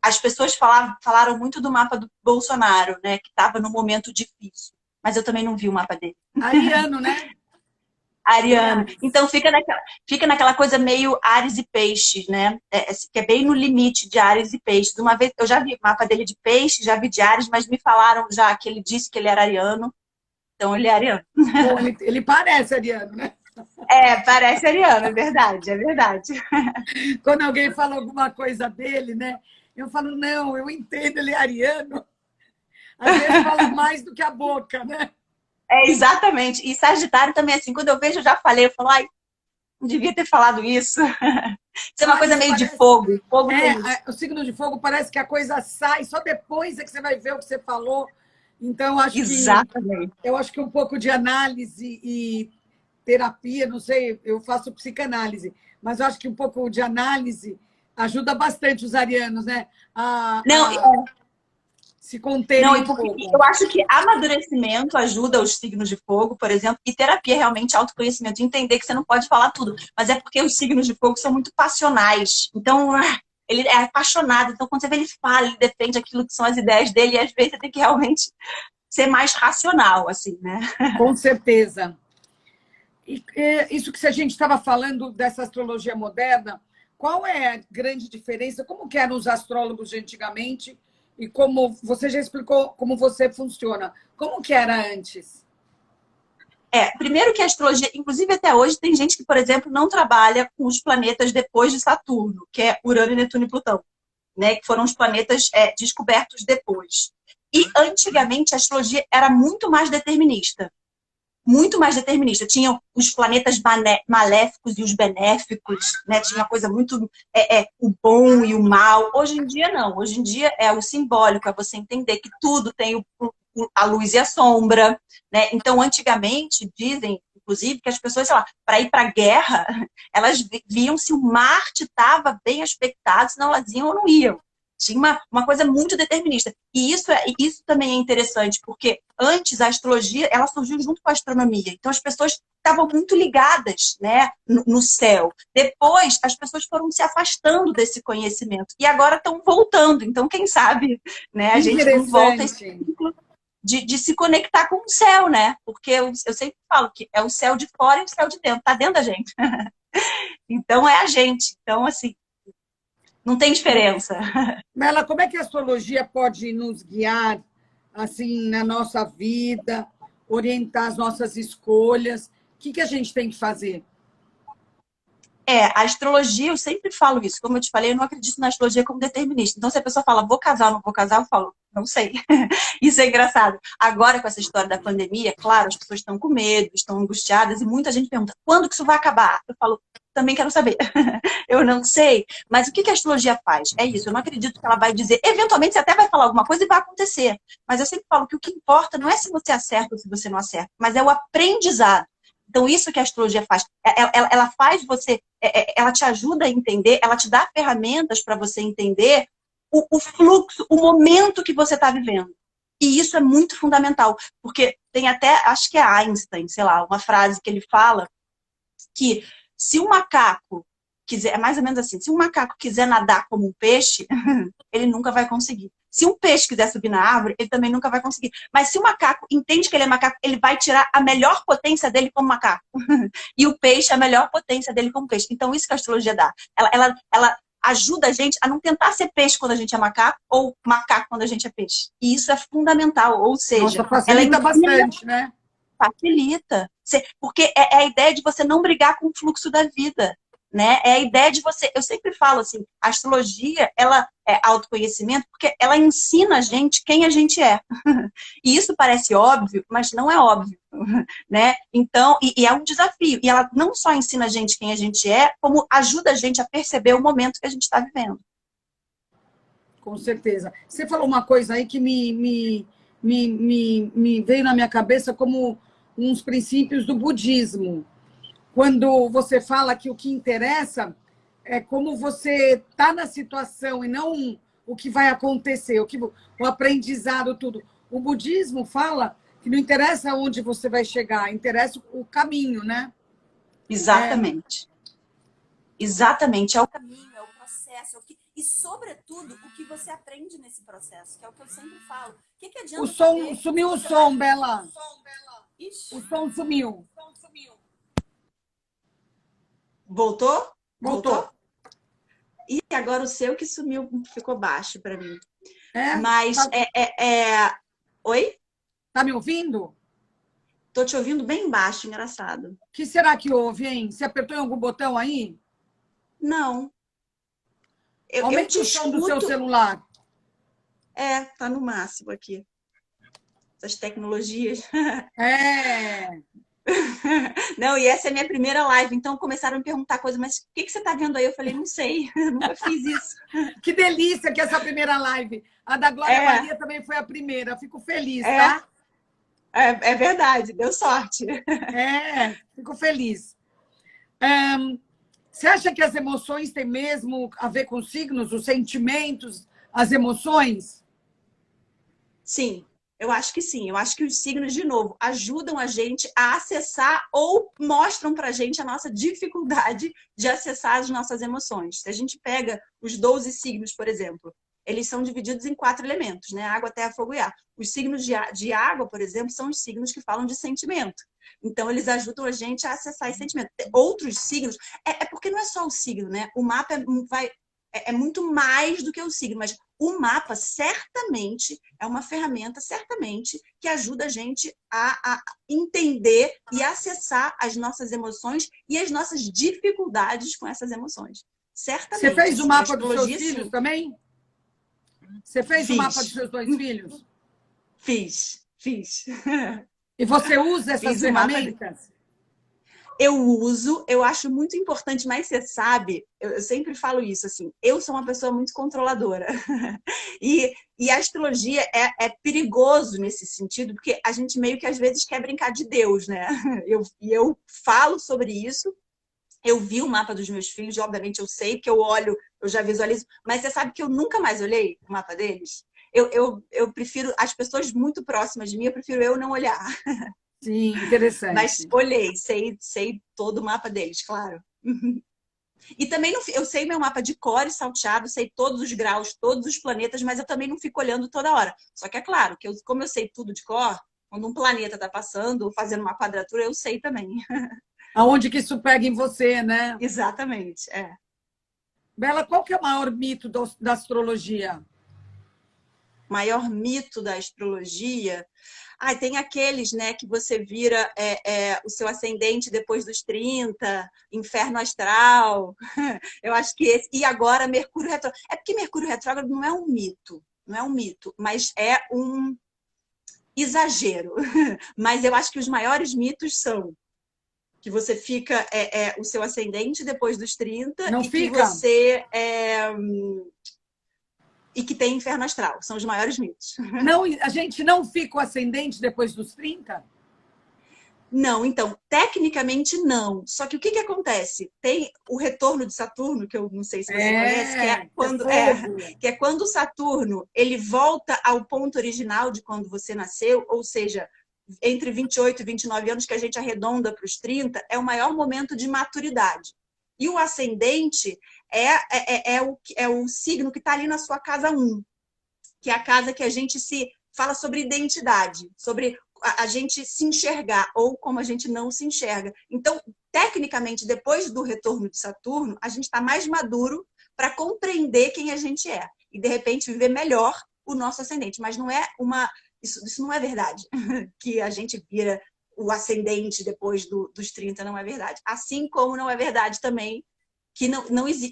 B: as pessoas falaram muito do mapa do Bolsonaro, né? Que estava num momento difícil. Mas eu também não vi o mapa dele.
A: Ariano, né?
B: Ariano. Então fica naquela coisa meio Áries e Peixes, né? Que é bem no limite de Áries e Peixes. Uma vez eu já vi o mapa dele de Peixes, já vi de Áries, mas me falaram já que ele disse que ele era ariano. Então ele é ariano.
A: Bom, ele parece ariano, né?
B: Parece ariano, é verdade, é verdade.
A: Quando alguém fala alguma coisa dele, né? Eu falo, não, eu entendo, ele é ariano. Às vezes fala mais do que a boca, né?
B: Exatamente. E Sagitário também, assim, quando eu vejo, eu já falei, eu falo, ai, não devia ter falado isso. Isso é uma coisa meio
A: parece...
B: de fogo. Fogo tem isso.
A: O signo de fogo parece que a coisa sai, só depois é que você vai ver o que você falou. Então,
B: Exatamente.
A: eu acho que um pouco de análise e terapia, não sei, eu faço psicanálise, mas eu acho que um pouco de análise ajuda bastante os arianos, né? Se conterem um pouco.
B: Eu acho que amadurecimento ajuda os signos de fogo, por exemplo, e terapia é realmente autoconhecimento, entender que você não pode falar tudo, mas é porque os signos de fogo são muito passionais. Então, ele é apaixonado, então quando você vê ele fala, ele defende aquilo que são as ideias dele, e às vezes você tem que realmente ser mais racional, assim, né?
A: Com certeza. E isso que a gente estava falando dessa astrologia moderna, qual é a grande diferença? Como que eram os astrólogos de antigamente? E como você já explicou como você funciona. Como que era antes?
B: Primeiro que a astrologia, inclusive até hoje, tem gente que, por exemplo, não trabalha com os planetas depois de Saturno, que é Urano, Netuno e Plutão, né? Que foram os planetas descobertos depois. E antigamente a astrologia era muito mais determinista. Muito mais determinista. Tinham os planetas maléficos e os benéficos, né? Tinha uma coisa muito o bom e o mal. Hoje em dia, não. Hoje em dia é o simbólico, é você entender que tudo tem a luz e a sombra, né? Então, antigamente, dizem, inclusive, que as pessoas, sei lá, para ir para a guerra, elas viam se o Marte estava bem aspectado, senão elas iam ou não iam. Tinha uma coisa muito determinista. E isso também é interessante, porque antes a astrologia ela surgiu junto com a astronomia. Então as pessoas estavam muito ligadas, né, no céu. Depois as pessoas foram se afastando desse conhecimento. E agora estão voltando. Então, quem sabe, né, a gente não volta a esse ciclo de se conectar com o céu, né? Porque eu sempre falo que é o céu de fora e o céu de dentro. Está dentro da gente. Então é a gente. Então, assim, não tem diferença.
A: Mela, como é que a astrologia pode nos guiar assim na nossa vida, orientar as nossas escolhas? O que a gente tem que fazer?
B: A astrologia, eu sempre falo isso. Como eu te falei, eu não acredito na astrologia como determinista. Então, se a pessoa fala, vou casar ou não vou casar, eu falo, não sei. Isso é engraçado. Agora, com essa história da pandemia, claro, as pessoas estão com medo, estão angustiadas, e muita gente pergunta, quando que isso vai acabar? Eu falo, também quero saber. Eu não sei. Mas o que a astrologia faz? É isso, eu não acredito que ela vai dizer. Eventualmente você até vai falar alguma coisa e vai acontecer. Mas eu sempre falo que o que importa não é se você acerta ou se você não acerta, mas é o aprendizado. Então, isso que a astrologia faz. Ela faz você, ela te ajuda a entender, ela te dá ferramentas para você entender o fluxo, o momento que você está vivendo. E isso é muito fundamental, porque tem até, acho que é Einstein, sei lá, uma frase que ele fala que se um macaco quiser, é mais ou menos assim, se um macaco quiser nadar como um peixe, ele nunca vai conseguir. Se um peixe quiser subir na árvore, ele também nunca vai conseguir. Mas se o macaco entende que ele é macaco, ele vai tirar a melhor potência dele como macaco. E o peixe, a melhor potência dele como peixe. Então, isso que a astrologia dá. Ela ajuda a gente a não tentar ser peixe quando a gente é macaco ou macaco quando a gente é peixe. E isso é fundamental. Ou seja,
A: Nossa, facilita bastante, né?
B: Facilita. Porque é a ideia de você não brigar com o fluxo da vida, né? É a ideia de você... Eu sempre falo assim, a astrologia, ela é autoconhecimento porque ela ensina a gente quem a gente é. E isso parece óbvio, mas não é óbvio, né? Então, e é um desafio. E ela não só ensina a gente quem a gente é, como ajuda a gente a perceber o momento que a gente está vivendo.
A: Com certeza. Você falou uma coisa aí que me veio na minha cabeça como uns princípios do budismo. Quando você fala que o que interessa é como você está na situação e não o que vai acontecer, o aprendizado, tudo. O budismo fala que não interessa onde você vai chegar, interessa o caminho, né?
B: Exatamente. Exatamente. É o caminho, é o processo. E, sobretudo, o que você aprende nesse processo, que é o que eu sempre falo. O que adianta
A: o som,
B: saber
A: sumiu o som, Bela.
B: Ixi.
A: O som sumiu.
B: Voltou?
A: Voltou.
B: E agora o seu que sumiu, ficou baixo para mim. Mas
A: tá...
B: Oi?
A: Tá me ouvindo?
B: Tô te ouvindo bem baixo, engraçado.
A: O que será que houve, hein? Você apertou em algum botão aí?
B: Não.
A: Aumente o som do seu celular.
B: Tá no máximo aqui. Essas tecnologias. Não, e essa é a minha primeira live, então começaram a me perguntar coisas, mas o que você está vendo aí? Eu falei, não sei, eu nunca fiz isso.
A: Que delícia que essa primeira live. A da Glória Maria também foi a primeira, fico feliz, tá?
B: É verdade, deu sorte.
A: Fico feliz. Você acha que as emoções têm mesmo a ver com signos, os sentimentos, as emoções?
B: Sim. Eu acho que sim, eu acho que os signos, de novo, ajudam a gente a acessar ou mostram pra gente a nossa dificuldade de acessar as nossas emoções. Se a gente pega os 12 signos, por exemplo, eles são divididos em 4 elementos, né? Água, terra, fogo e ar. Os signos de água, por exemplo, são os signos que falam de sentimento. Então, eles ajudam a gente a acessar esse sentimento. Outros signos, porque não é só o signo, né? O mapa é muito mais do que o signo, mas o mapa certamente é uma ferramenta, certamente, que ajuda a gente a entender e acessar as nossas emoções e as nossas dificuldades com essas emoções. Certamente.
A: Você fez o mapa dos seus filhos também? Você fez o mapa dos seus 2 filhos?
B: Fiz.
A: E você usa essas ferramentas?
B: Eu uso, eu acho muito importante, mas você sabe, eu sempre falo isso, assim, eu sou uma pessoa muito controladora. E a astrologia é perigoso nesse sentido, porque a gente meio que às vezes quer brincar de Deus, né? Eu falo sobre isso, eu vi o mapa dos meus filhos, obviamente eu sei, que eu olho, eu já visualizo, mas você sabe que eu nunca mais olhei o mapa deles? Eu prefiro, as pessoas muito próximas de mim, eu prefiro eu não olhar.
A: Sim, interessante.
B: Mas olhei, sei todo o mapa deles, claro. E também eu sei meu mapa de cor e salteado, sei todos os graus, todos os planetas, mas eu também não fico olhando toda hora. Só que é claro, que como eu sei tudo de cor, quando um planeta está passando ou fazendo uma quadratura, eu sei também.
A: Aonde que isso pega em você, né?
B: Exatamente,
A: Bela, qual que é o maior mito da astrologia?
B: Maior mito da astrologia? Tem aqueles, né, que você vira o seu ascendente depois dos 30, inferno astral. Eu acho que esse. E agora, Mercúrio retrógrado. É porque Mercúrio retrógrado não é um mito, mas é um exagero. Mas eu acho que os maiores mitos são que você fica o seu ascendente depois dos 30
A: Não
B: e que
A: fica?
B: você e que tem inferno astral. São os maiores mitos.
A: Não, a gente não fica o ascendente depois dos 30?
B: Não, então, tecnicamente não. Só que o que que acontece? Tem o retorno de Saturno, que eu não sei se você conhece,
A: É fogo.
B: que é quando o Saturno ele volta ao ponto original de quando você nasceu, ou seja, entre 28 e 29 anos, que a gente arredonda para os 30, é o maior momento de maturidade. E o ascendente é o signo que está ali na sua casa 1, que é a casa que a gente se fala sobre identidade, sobre a gente se enxergar ou como a gente não se enxerga. Então, tecnicamente, depois do retorno de Saturno, a gente está mais maduro para compreender quem a gente é e, de repente, viver melhor o nosso ascendente. Mas não é isso não é verdade, que a gente vira o ascendente depois dos 30, não é verdade. Assim como não é verdade também que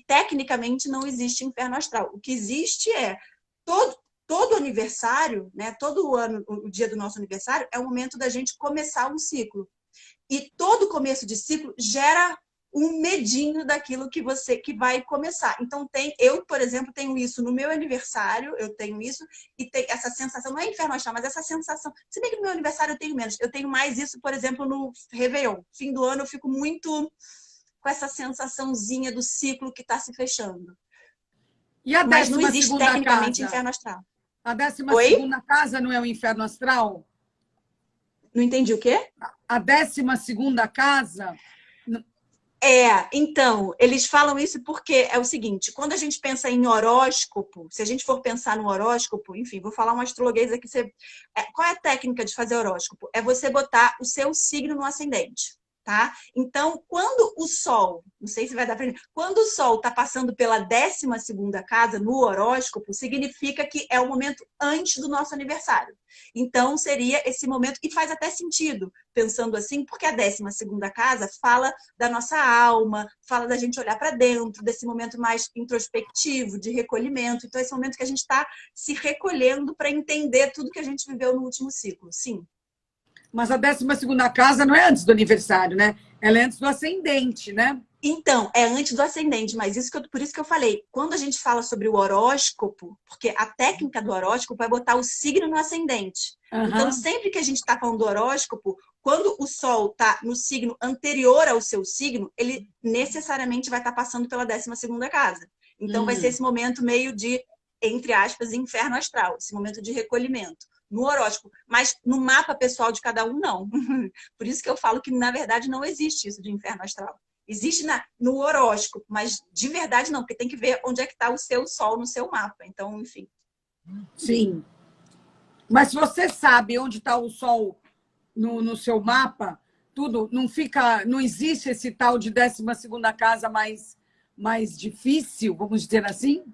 B: tecnicamente não existe inferno astral. O que existe é todo aniversário, né, todo ano, o dia do nosso aniversário, é o momento da gente começar um ciclo. E todo começo de ciclo gera um medinho daquilo que vai começar. Então, eu, por exemplo, tenho isso no meu aniversário, eu tenho isso, e tem essa sensação, não é inferno astral, mas essa sensação. Se bem que no meu aniversário eu tenho menos, eu tenho mais isso, por exemplo, no Réveillon. Fim do ano eu fico muito com essa sensaçãozinha do ciclo que está se fechando.
A: E a
B: Mas não
A: décima
B: existe
A: segunda
B: tecnicamente
A: casa?
B: inferno astral.
A: A décima
B: Oi?
A: segunda casa não é o inferno astral?
B: Não entendi o quê?
A: A décima segunda casa?
B: Então, eles falam isso porque é o seguinte, quando a gente pensa em horóscopo, se a gente for pensar no horóscopo, enfim, vou falar um astrologuês aqui, qual é a técnica de fazer horóscopo? É você botar o seu signo no ascendente. Tá? Então, quando o Sol, não sei se vai dar para entender, quando o Sol está passando pela 12ª casa no horóscopo, significa que é o momento antes do nosso aniversário. Então, seria esse momento, e faz até sentido, pensando assim, porque a 12ª casa fala da nossa alma, fala da gente olhar para dentro, desse momento mais introspectivo, de recolhimento. Então, esse momento que a gente está se recolhendo para entender tudo que a gente viveu no último ciclo. Sim.
A: Mas a décima segunda casa não é antes do aniversário, né? Ela é antes do ascendente, né?
B: Então, é antes do ascendente, mas por isso que eu falei, quando a gente fala sobre o horóscopo, porque a técnica do horóscopo é botar o signo no ascendente. Então,
A: Uhum.
B: sempre que a gente está falando do horóscopo, quando o Sol está no signo anterior ao seu signo, ele necessariamente vai estar passando pela 12ª casa. Então, vai ser esse momento meio de, entre aspas, inferno astral, esse momento de recolhimento. No horóscopo, mas no mapa pessoal de cada um, não. Por isso que eu falo que, na verdade, não existe isso de inferno astral. Existe no horóscopo, mas de verdade não, porque tem que ver onde é que está o seu sol no seu mapa. Então, enfim.
A: Sim. Mas se você sabe onde está o Sol no seu mapa, tudo, não fica, não existe esse tal de 12ª casa mais difícil, vamos dizer assim?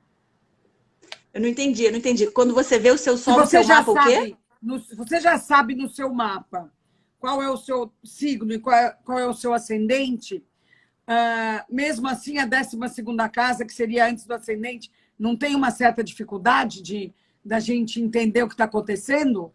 B: Eu não entendi. Quando você vê o seu
A: Se
B: sol no
A: você
B: seu
A: já
B: mapa, o quê?
A: sabe, você já sabe no seu mapa qual é o seu signo e qual é o seu ascendente, mesmo assim a 12ª casa, que seria antes do ascendente, não tem uma certa dificuldade da gente entender o que está acontecendo?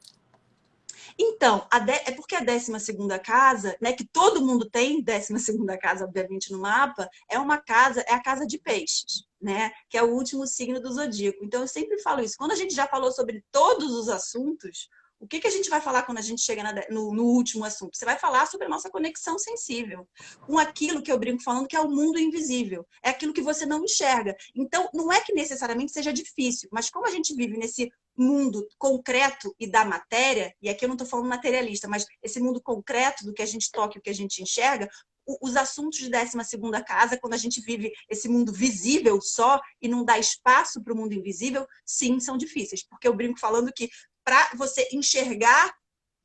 B: Então, é porque a 12ª casa, né, que todo mundo tem 12ª casa, obviamente, no mapa, é a casa de peixes, né, que é o último signo do zodíaco. Então, eu sempre falo isso. Quando a gente já falou sobre todos os assuntos, o que a gente vai falar quando a gente chega no último assunto? Você vai falar sobre a nossa conexão sensível, com aquilo que eu brinco falando que é o mundo invisível, é aquilo que você não enxerga. Então, não é que necessariamente seja difícil, mas como a gente vive nesse mundo concreto e da matéria, e aqui eu não estou falando materialista, mas esse mundo concreto do que a gente toca e o que a gente enxerga, os assuntos de 12ª casa, quando a gente vive esse mundo visível só e não dá espaço para o mundo invisível, sim, são difíceis. Porque eu brinco falando que para você enxergar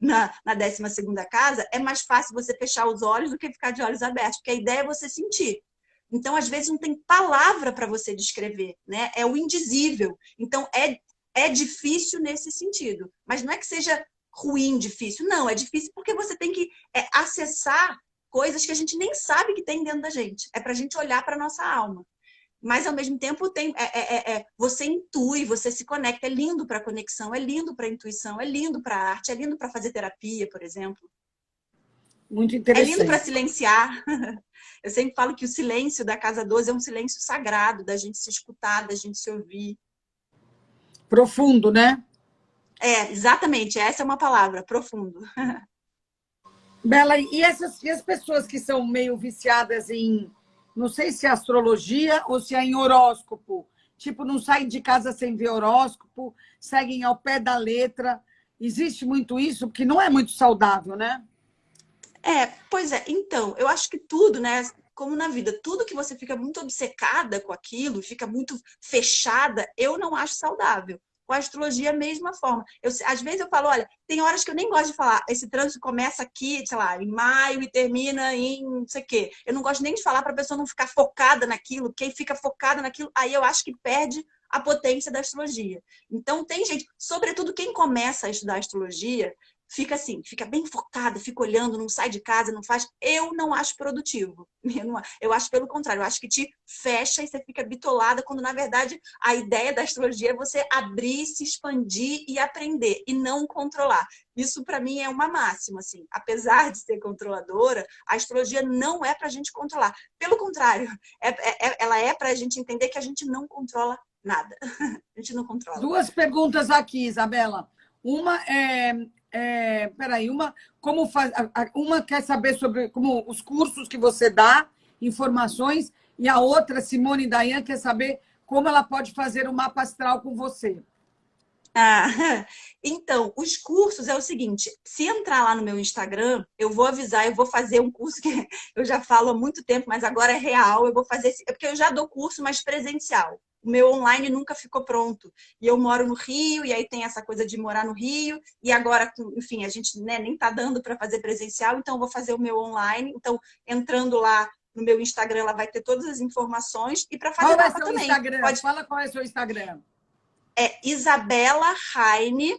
B: na 12ª casa, é mais fácil você fechar os olhos do que ficar de olhos abertos, porque a ideia é você sentir. Então, às vezes, não tem palavra para você descrever, né? É o indizível. Então, é difícil nesse sentido. Mas não é que seja ruim, difícil. Não, é difícil porque você tem que acessar coisas que a gente nem sabe que tem dentro da gente. É para a gente olhar para a nossa alma. Mas, ao mesmo tempo, você intui, você se conecta. É lindo para a conexão, é lindo para a intuição, é lindo para a arte, é lindo para fazer terapia, por exemplo.
A: Muito
B: É lindo para
A: interessante.
B: silenciar. Eu sempre falo que o silêncio da Casa 12 é um silêncio sagrado, da gente se escutar, da gente se ouvir.
A: Profundo, né?
B: É, exatamente, essa é uma palavra, profundo.
A: Bela, e as pessoas que são meio viciadas em, não sei se é astrologia ou se é em horóscopo, tipo, não saem de casa sem ver horóscopo, seguem ao pé da letra. Existe muito isso, porque não é muito saudável, né?
B: Pois é, então, eu acho que tudo, né? Como na vida, tudo que você fica muito obcecada com aquilo, fica muito fechada, eu não acho saudável. Com a astrologia, a mesma forma. Às vezes eu falo, olha, tem horas que eu nem gosto de falar, esse trânsito começa aqui, sei lá, em maio e termina em não sei o quê. Eu não gosto nem de falar para a pessoa não ficar focada naquilo, quem fica focada naquilo, aí eu acho que perde a potência da astrologia. Então, tem gente, sobretudo quem começa a estudar astrologia, fica assim, fica bem focada, fica olhando, não sai de casa, não faz. Eu não acho produtivo. Eu acho pelo contrário, eu acho que te fecha e você fica bitolada, quando na verdade a ideia da astrologia é você abrir, se expandir e aprender, e não controlar. Isso para mim é uma máxima, assim. Apesar de ser controladora, a astrologia não é para a gente controlar. Pelo contrário, ela é para a gente entender que a gente não controla nada. A gente não controla.
A: Duas perguntas aqui, Isabela. Uma peraí, como faz, uma quer saber sobre como os cursos que você dá, informações, e a outra, Simone Dayan, quer saber como ela pode fazer o mapa astral com você.
B: Ah, então, os cursos é o seguinte, se entrar lá no meu Instagram, eu vou avisar, eu vou fazer um curso que eu já falo há muito tempo, mas agora é real, eu vou fazer, porque eu já dou curso, mas presencial. O meu online nunca ficou pronto. E eu moro no Rio, e aí tem essa coisa de morar no Rio, e agora, enfim, a gente, né, nem tá dando para fazer presencial, então eu vou fazer o meu online. Então, entrando lá no meu Instagram, ela vai ter todas as informações, e para fazer
A: Qual é
B: mapa
A: seu
B: também.
A: Instagram?
B: Pode,
A: Fala qual é seu Instagram.
B: é Isabela Heine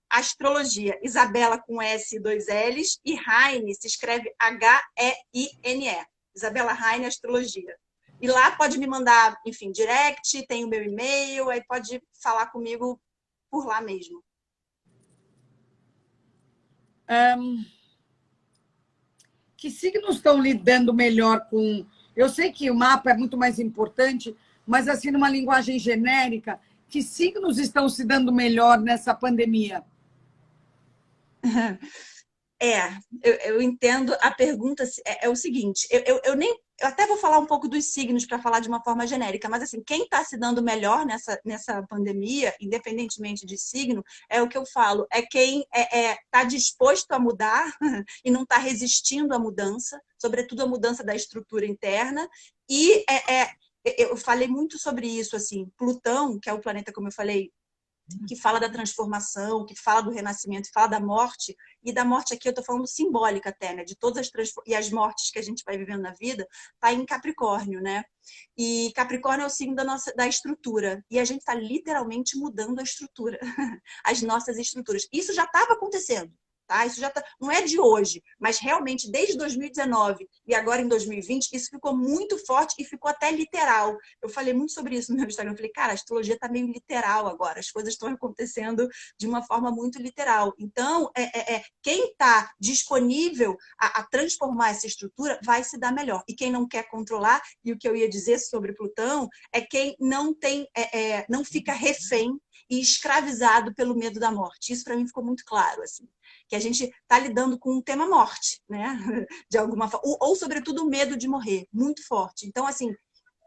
B: Astrologia. Isabela com S e dois L's, e Heine se escreve Heine. Isabela Heine Astrologia. E lá pode me mandar, enfim, direct, tem o meu e-mail, aí pode falar comigo por lá mesmo.
A: Que signos estão lidando melhor com. Eu sei que o mapa é muito mais importante, mas assim, numa linguagem genérica, que signos estão se dando melhor nessa pandemia?
B: Eu entendo a pergunta. É o seguinte, eu até vou falar um pouco dos signos para falar de uma forma genérica, mas assim, quem está se dando melhor nessa pandemia, independentemente de signo, é o que eu falo, é quem está disposto a mudar e não está resistindo à mudança, sobretudo a mudança da estrutura interna, e eu falei muito sobre isso, assim, Plutão, que é o planeta, como eu falei, que fala da transformação, que fala do renascimento, que fala da morte, e da morte aqui eu estou falando simbólica até, né? De todas e as mortes que a gente vai vivendo na vida, está em Capricórnio, né? E Capricórnio é o signo da estrutura, e a gente está literalmente mudando a estrutura, as nossas estruturas. Isso já estava acontecendo. Tá? Isso já não é de hoje, mas realmente desde 2019 e agora em 2020, isso ficou muito forte e ficou até literal. Eu falei muito sobre isso no meu Instagram. Eu falei, cara, a astrologia está meio literal agora, as coisas estão acontecendo de uma forma muito literal. Então, quem está disponível a transformar essa estrutura vai se dar melhor. E quem não quer controlar, e o que eu ia dizer sobre Plutão, é quem não tem, não fica refém e escravizado pelo medo da morte. Isso para mim ficou muito claro, assim, que a gente está lidando com um tema morte, né? De alguma forma, ou sobretudo o medo de morrer, muito forte. Então, assim,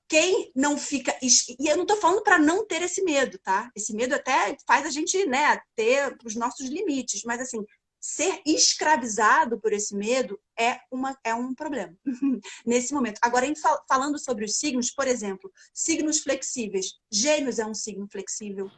B: quem não fica. E eu não estou falando para não ter esse medo, tá? Esse medo até faz a gente, né, ter os nossos limites, mas assim, ser escravizado por esse medo é um problema nesse momento. Agora, falando sobre os signos, por exemplo, signos flexíveis. Gêmeos é um signo flexível.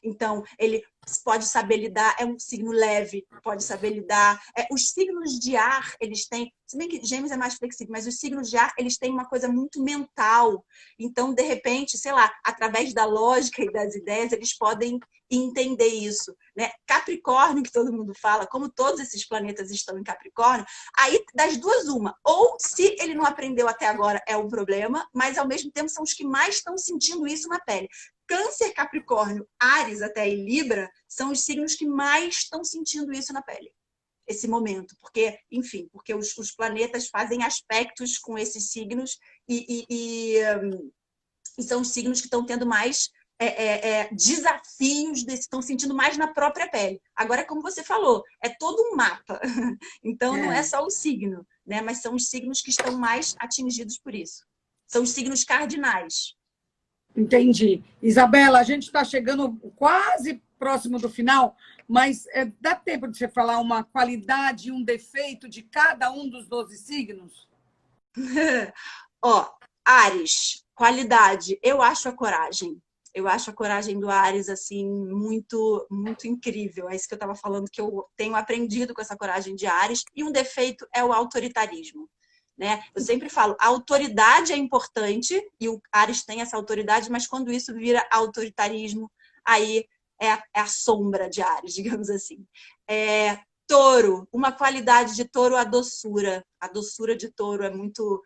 B: Então, ele pode saber lidar, é um signo leve, pode saber lidar. Os signos de ar, eles têm, se bem que Gêmeos é mais flexível, mas os signos de ar, eles têm uma coisa muito mental. Então, de repente, sei lá, através da lógica e das ideias, eles podem entender isso, né? Capricórnio, que todo mundo fala, como todos esses planetas estão em Capricórnio, aí das duas uma, ou se ele não aprendeu até agora é um problema, mas ao mesmo tempo são os que mais estão sentindo isso na pele. Câncer, Capricórnio, Áries até e Libra são os signos que mais estão sentindo isso na pele. esse momento, porque, enfim, porque os planetas fazem aspectos com esses signos e são os signos que estão tendo mais desafios, estão sentindo mais na própria pele. Agora, como você falou, é todo um mapa. Então, não é
A: É,
B: só o signo, né? Mas são os signos que estão mais atingidos por isso. São os signos cardinais.
A: entendi. Isabela, a gente está chegando quase próximo do final, mas dá tempo de você falar uma qualidade e um defeito de cada um dos 12 signos?
B: Ó, Áries, qualidade. Eu acho a coragem. Eu acho a coragem do Áries, assim, muito, muito incrível. É isso que eu estava falando, que eu tenho aprendido com essa coragem de Áries. E um defeito é o autoritarismo, né? Eu sempre falo, a autoridade é importante, e o Áries tem essa autoridade, mas quando isso vira autoritarismo, aí é a sombra de Áries, digamos assim. Touro, uma qualidade de Touro, a doçura. A doçura de Touro é muito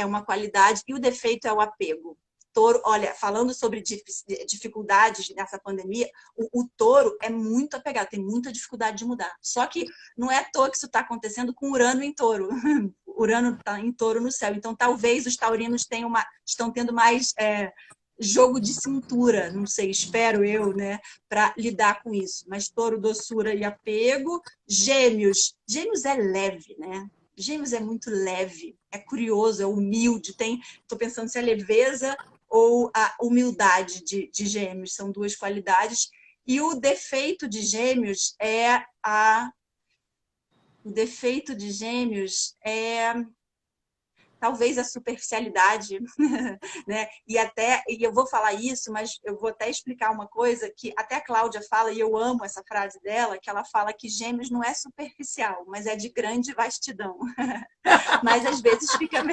B: uma qualidade, e o defeito é o apego. Touro, olha, falando sobre dificuldades nessa pandemia, o touro é muito apegado, tem muita dificuldade de mudar. Só que não é à toa que isso está acontecendo com Urano em touro. Urano está em touro no céu. Então, talvez os taurinos estão tendo mais jogo de cintura, não sei, espero eu, né, para lidar com isso. Mas touro, doçura e apego. Gêmeos. Gêmeos é leve, né? Gêmeos é muito leve, é curioso, é humilde. Estou pensando se é leveza ou a humildade de Gêmeos, são duas qualidades. E o defeito de Gêmeos o defeito de Gêmeos é talvez a superficialidade, né? E eu vou falar isso, mas eu vou até explicar uma coisa que até a Cláudia fala, e eu amo essa frase dela, que ela fala que Gêmeos não é superficial, mas é de grande vastidão. Mas às vezes fica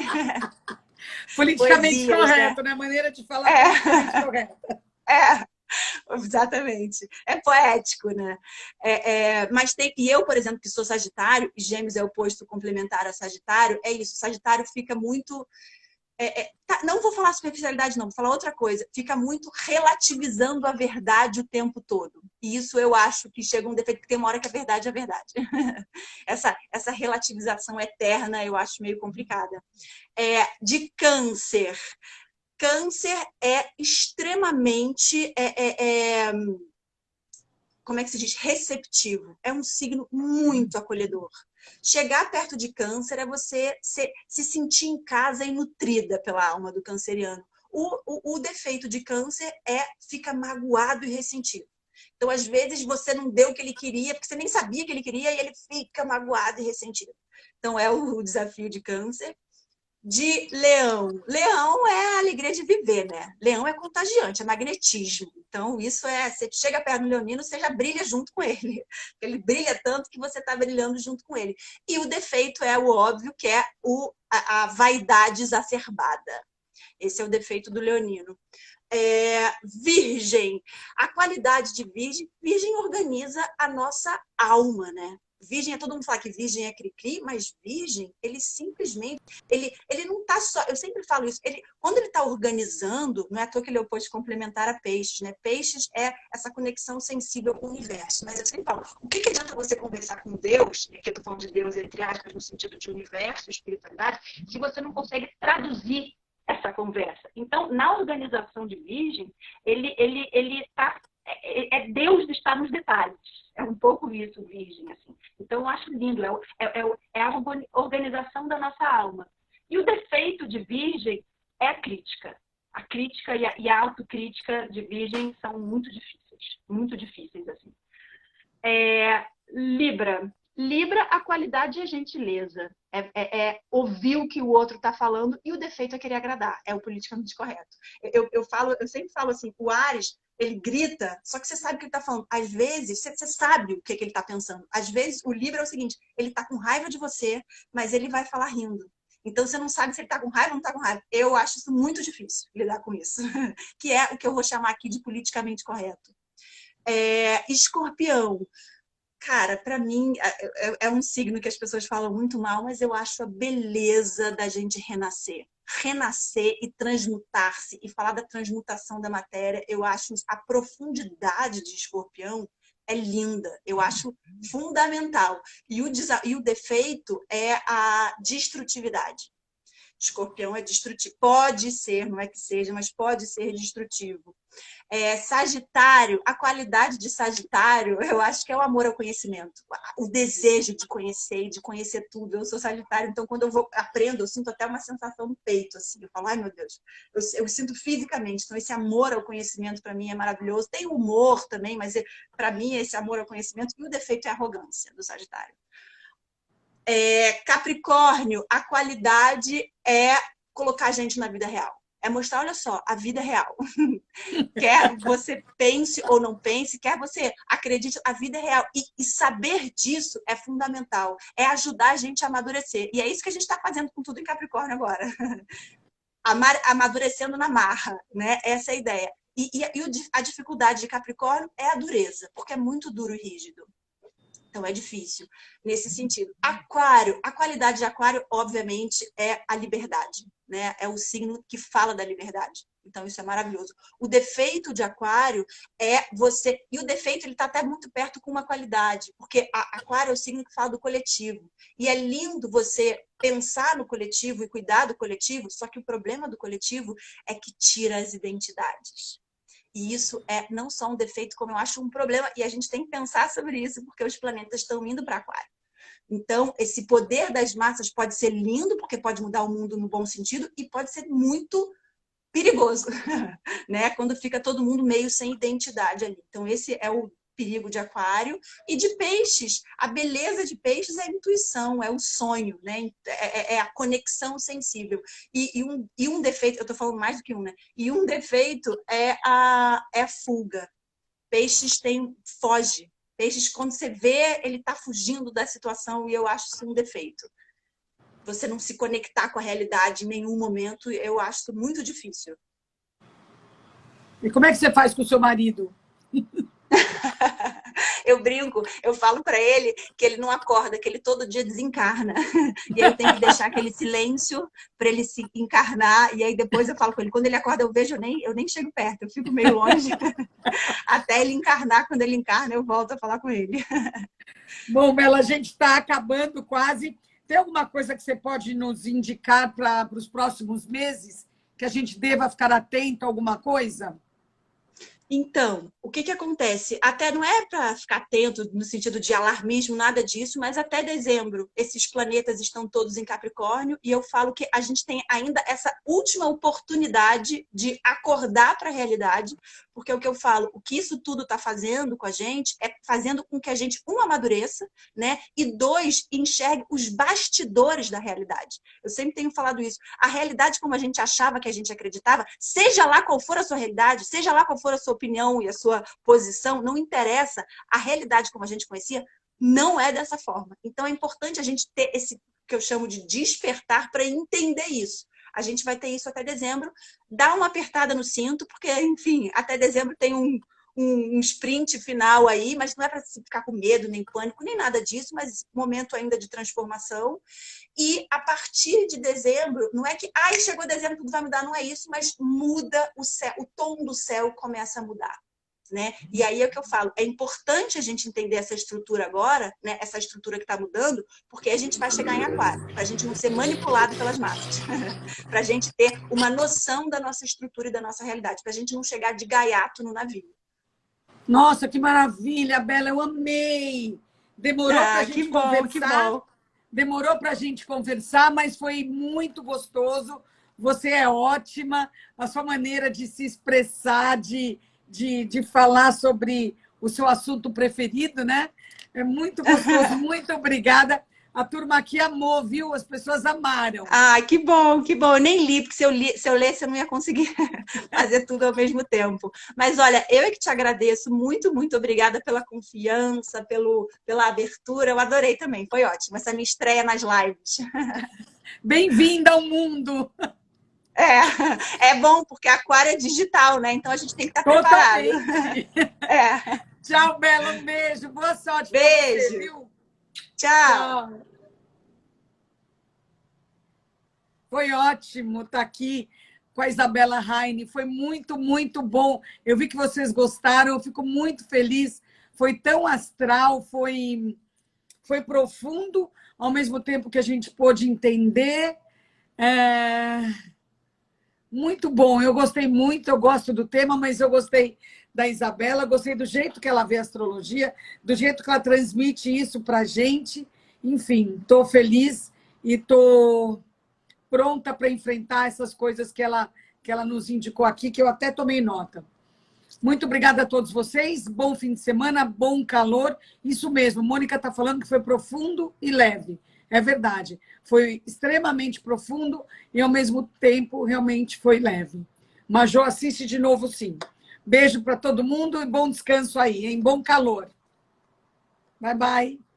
A: Politicamente
B: poesias, né?
A: correto, né? Maneira de falar politicamente
B: É,
A: correta.
B: é. Exatamente. É poético, né? Mas e eu, por exemplo, que sou Sagitário, e Gêmeos é o oposto complementar a Sagitário, é isso. Sagitário fica muito. Não vou falar superficialidade, não, vou falar outra coisa. Fica muito relativizando a verdade o tempo todo. E isso eu acho que chega um defeito, que tem uma hora que a verdade é verdade. Essa relativização eterna eu acho meio complicada. De Câncer. Câncer é extremamente, como é que se diz? Receptivo. É um signo muito acolhedor. Chegar perto de Câncer é você se sentir em casa e nutrida pela alma do canceriano. O defeito de Câncer fica magoado e ressentido. Então, às vezes, você não deu o que ele queria, porque você nem sabia que ele queria, e ele fica magoado e ressentido. Então, é o desafio de Câncer. De Leão. Leão é a alegria de viver, né? Leão é contagiante, é magnetismo. Então, isso você chega perto do leonino, você já brilha junto com ele. Ele brilha tanto que você está brilhando junto com ele. E o defeito é o óbvio, que é a vaidade exacerbada. Esse é o defeito do leonino. Virgem. A qualidade de virgem, virgem organiza a nossa alma, né? Virgem, todo mundo fala que virgem é cri-cri, mas virgem, ele simplesmente, ele não está só, eu sempre falo isso, quando ele está organizando, não é à toa que ele é oposto complementar a peixes, né? Peixes é essa conexão sensível com o universo, mas eu sempre falo, o que adianta você conversar com Deus, que eu estou falando de Deus, entre aspas, no sentido de universo, espiritualidade, se você não consegue traduzir essa conversa? Então, na organização de virgem, ele tá, Deus está nos detalhes. É um pouco isso, virgem, assim. Então, eu acho lindo. É a organização da nossa alma. E o defeito de virgem é a crítica. A crítica e a autocrítica de virgem são muito difíceis, assim. Libra. Libra, a qualidade é gentileza. Ouvir o que o outro está falando, e o defeito é querer agradar. É o politicamente correto. Eu sempre falo assim, o Áries, ele grita, só que você sabe o que ele está falando. Às vezes, você sabe o que ele está pensando. Às vezes, o Libra é o seguinte, ele está com raiva de você, mas ele vai falar rindo. Então, você não sabe se ele está com raiva ou não está com raiva. Eu acho isso muito difícil, lidar com isso. Que é o que eu vou chamar aqui de politicamente correto. Escorpião. Cara, para mim, é um signo que as pessoas falam muito mal, mas eu acho a beleza da gente renascer. Renascer e transmutar-se, e falar da transmutação da matéria, eu acho a profundidade de Escorpião é linda. Eu acho fundamental. E o defeito é a destrutividade. Escorpião é destrutivo. Pode ser, não é que seja, mas pode ser destrutivo. Sagitário, a qualidade de Sagitário, eu acho que é o amor ao conhecimento, o desejo de conhecer e de conhecer tudo. Eu sou Sagitário, então quando aprendo, eu sinto até uma sensação no peito, assim, eu falo, ai meu Deus, eu sinto fisicamente. Então esse amor ao conhecimento para mim é maravilhoso. Tem humor também, mas para mim esse amor ao conhecimento, e o defeito é a arrogância do Sagitário. Capricórnio, a qualidade é colocar a gente na vida real. É mostrar, olha só, a vida é real. Quer você pense ou não pense, quer você acredite, a vida é real. E saber disso é fundamental. É ajudar a gente a amadurecer. E é isso que a gente está fazendo com tudo em Capricórnio agora. Amadurecendo na marra, né? Essa é a ideia. E a dificuldade de Capricórnio é a dureza, porque é muito duro e rígido. Então, é difícil nesse sentido. Aquário, a qualidade de Aquário, obviamente, é a liberdade, né? É o signo que fala da liberdade. Então, isso é maravilhoso. O defeito de Aquário é você... E o defeito, ele está até muito perto com uma qualidade, porque Aquário é o signo que fala do coletivo. E é lindo você pensar no coletivo e cuidar do coletivo, só que o problema do coletivo é que tira as identidades. E isso é não só um defeito, como eu acho um problema. E a gente tem que pensar sobre isso, porque os planetas estão indo para Aquário. Então, esse poder das massas pode ser lindo, porque pode mudar o mundo no bom sentido, e pode ser muito perigoso, né? Quando fica todo mundo meio sem identidade ali. Então, esse é o perigo de Aquário. E de Peixes, a beleza de Peixes é a intuição, é o sonho, né? É a conexão sensível. E um defeito, eu estou falando mais do que um, né? E um defeito é a fuga. Peixes foge. Peixes, quando você vê, ele está fugindo da situação, e eu acho isso um defeito. Você não se conectar com a realidade em nenhum momento, eu acho isso muito difícil.
A: E como é que você faz com o seu marido?
B: Eu brinco, eu falo para ele que ele não acorda, que ele todo dia desencarna. E aí eu tenho que deixar aquele silêncio para ele se encarnar. E aí depois eu falo com ele, quando ele acorda eu vejo, eu nem chego perto, eu fico meio longe. Até ele encarnar, quando ele encarna eu volto a falar com ele.
A: Bom, Bela, a gente está acabando quase. Tem alguma coisa que você pode nos indicar para os próximos meses? Que a gente deva ficar atento a alguma coisa?
B: Então, o que acontece? Até não é para ficar atento no sentido de alarmismo, nada disso, mas até dezembro esses planetas estão todos em Capricórnio e eu falo que a gente tem ainda essa última oportunidade de acordar para a realidade, porque é o que eu falo, o que isso tudo está fazendo com a gente é fazendo com que a gente, amadureça, né? E dois, enxergue os bastidores da realidade. Eu sempre tenho falado isso. A realidade como a gente achava que a gente acreditava, seja lá qual for a sua realidade, seja lá qual for a sua opinião e a sua posição, não interessa. A realidade como a gente conhecia não é dessa forma. Então é importante a gente ter esse que eu chamo de despertar para entender isso. A gente vai ter isso até dezembro. Dá uma apertada no cinto, porque, enfim, até dezembro tem um sprint final aí, mas não é para ficar com medo, nem pânico, nem nada disso, mas momento ainda de transformação. E a partir de dezembro, não é que chegou dezembro, tudo vai mudar, não é isso, mas muda o céu, o tom do céu começa a mudar. Né? E aí é o que eu falo, é importante a gente entender essa estrutura agora, né? Essa estrutura que está mudando, porque a gente vai chegar em Aquário, para a gente não ser manipulado pelas massas, para a gente ter uma noção da nossa estrutura e da nossa realidade, para a gente não chegar de gaiato no navio.
A: Nossa, que maravilha, Bela, eu amei! Demorou para a gente conversar.
B: Que bom.
A: Demorou para a gente conversar, mas foi muito gostoso. Você é ótima, a sua maneira de se expressar, de falar sobre o seu assunto preferido, né? É muito gostoso, muito obrigada. A turma aqui amou, viu? As pessoas amaram.
B: Que bom, que bom. Eu nem li, porque se eu lesse, eu não ia conseguir fazer tudo ao mesmo tempo. Mas olha, eu é que te agradeço muito, muito obrigada pela confiança, pela abertura. Eu adorei também, foi ótimo. Essa minha estreia nas lives.
A: Bem-vinda ao mundo!
B: É bom, porque Aquário é digital, né? Então a gente tem que estar preparado.
A: Tchau, Bela, um beijo. Boa sorte para você, viu?
B: Tchau.
A: Foi ótimo estar aqui com a Isabela Heine. Foi muito, muito bom. Eu vi que vocês gostaram. Eu fico muito feliz foi tão astral, foi profundo, ao mesmo tempo que a gente pôde entender. Muito bom, eu gostei muito, eu gosto do tema, mas eu gostei da Isabela, gostei do jeito que ela vê a astrologia, do jeito que ela transmite isso para a gente. Enfim, estou feliz e estou pronta para enfrentar essas coisas que ela nos indicou aqui, que eu até tomei nota. Muito obrigada a todos vocês, bom fim de semana, bom calor. Isso mesmo, Mônica está falando que foi profundo e leve. É verdade, foi extremamente profundo e, ao mesmo tempo, realmente foi leve. Major, assiste de novo, sim. Beijo para todo mundo e bom descanso aí, hein? Bom calor. Bye, bye.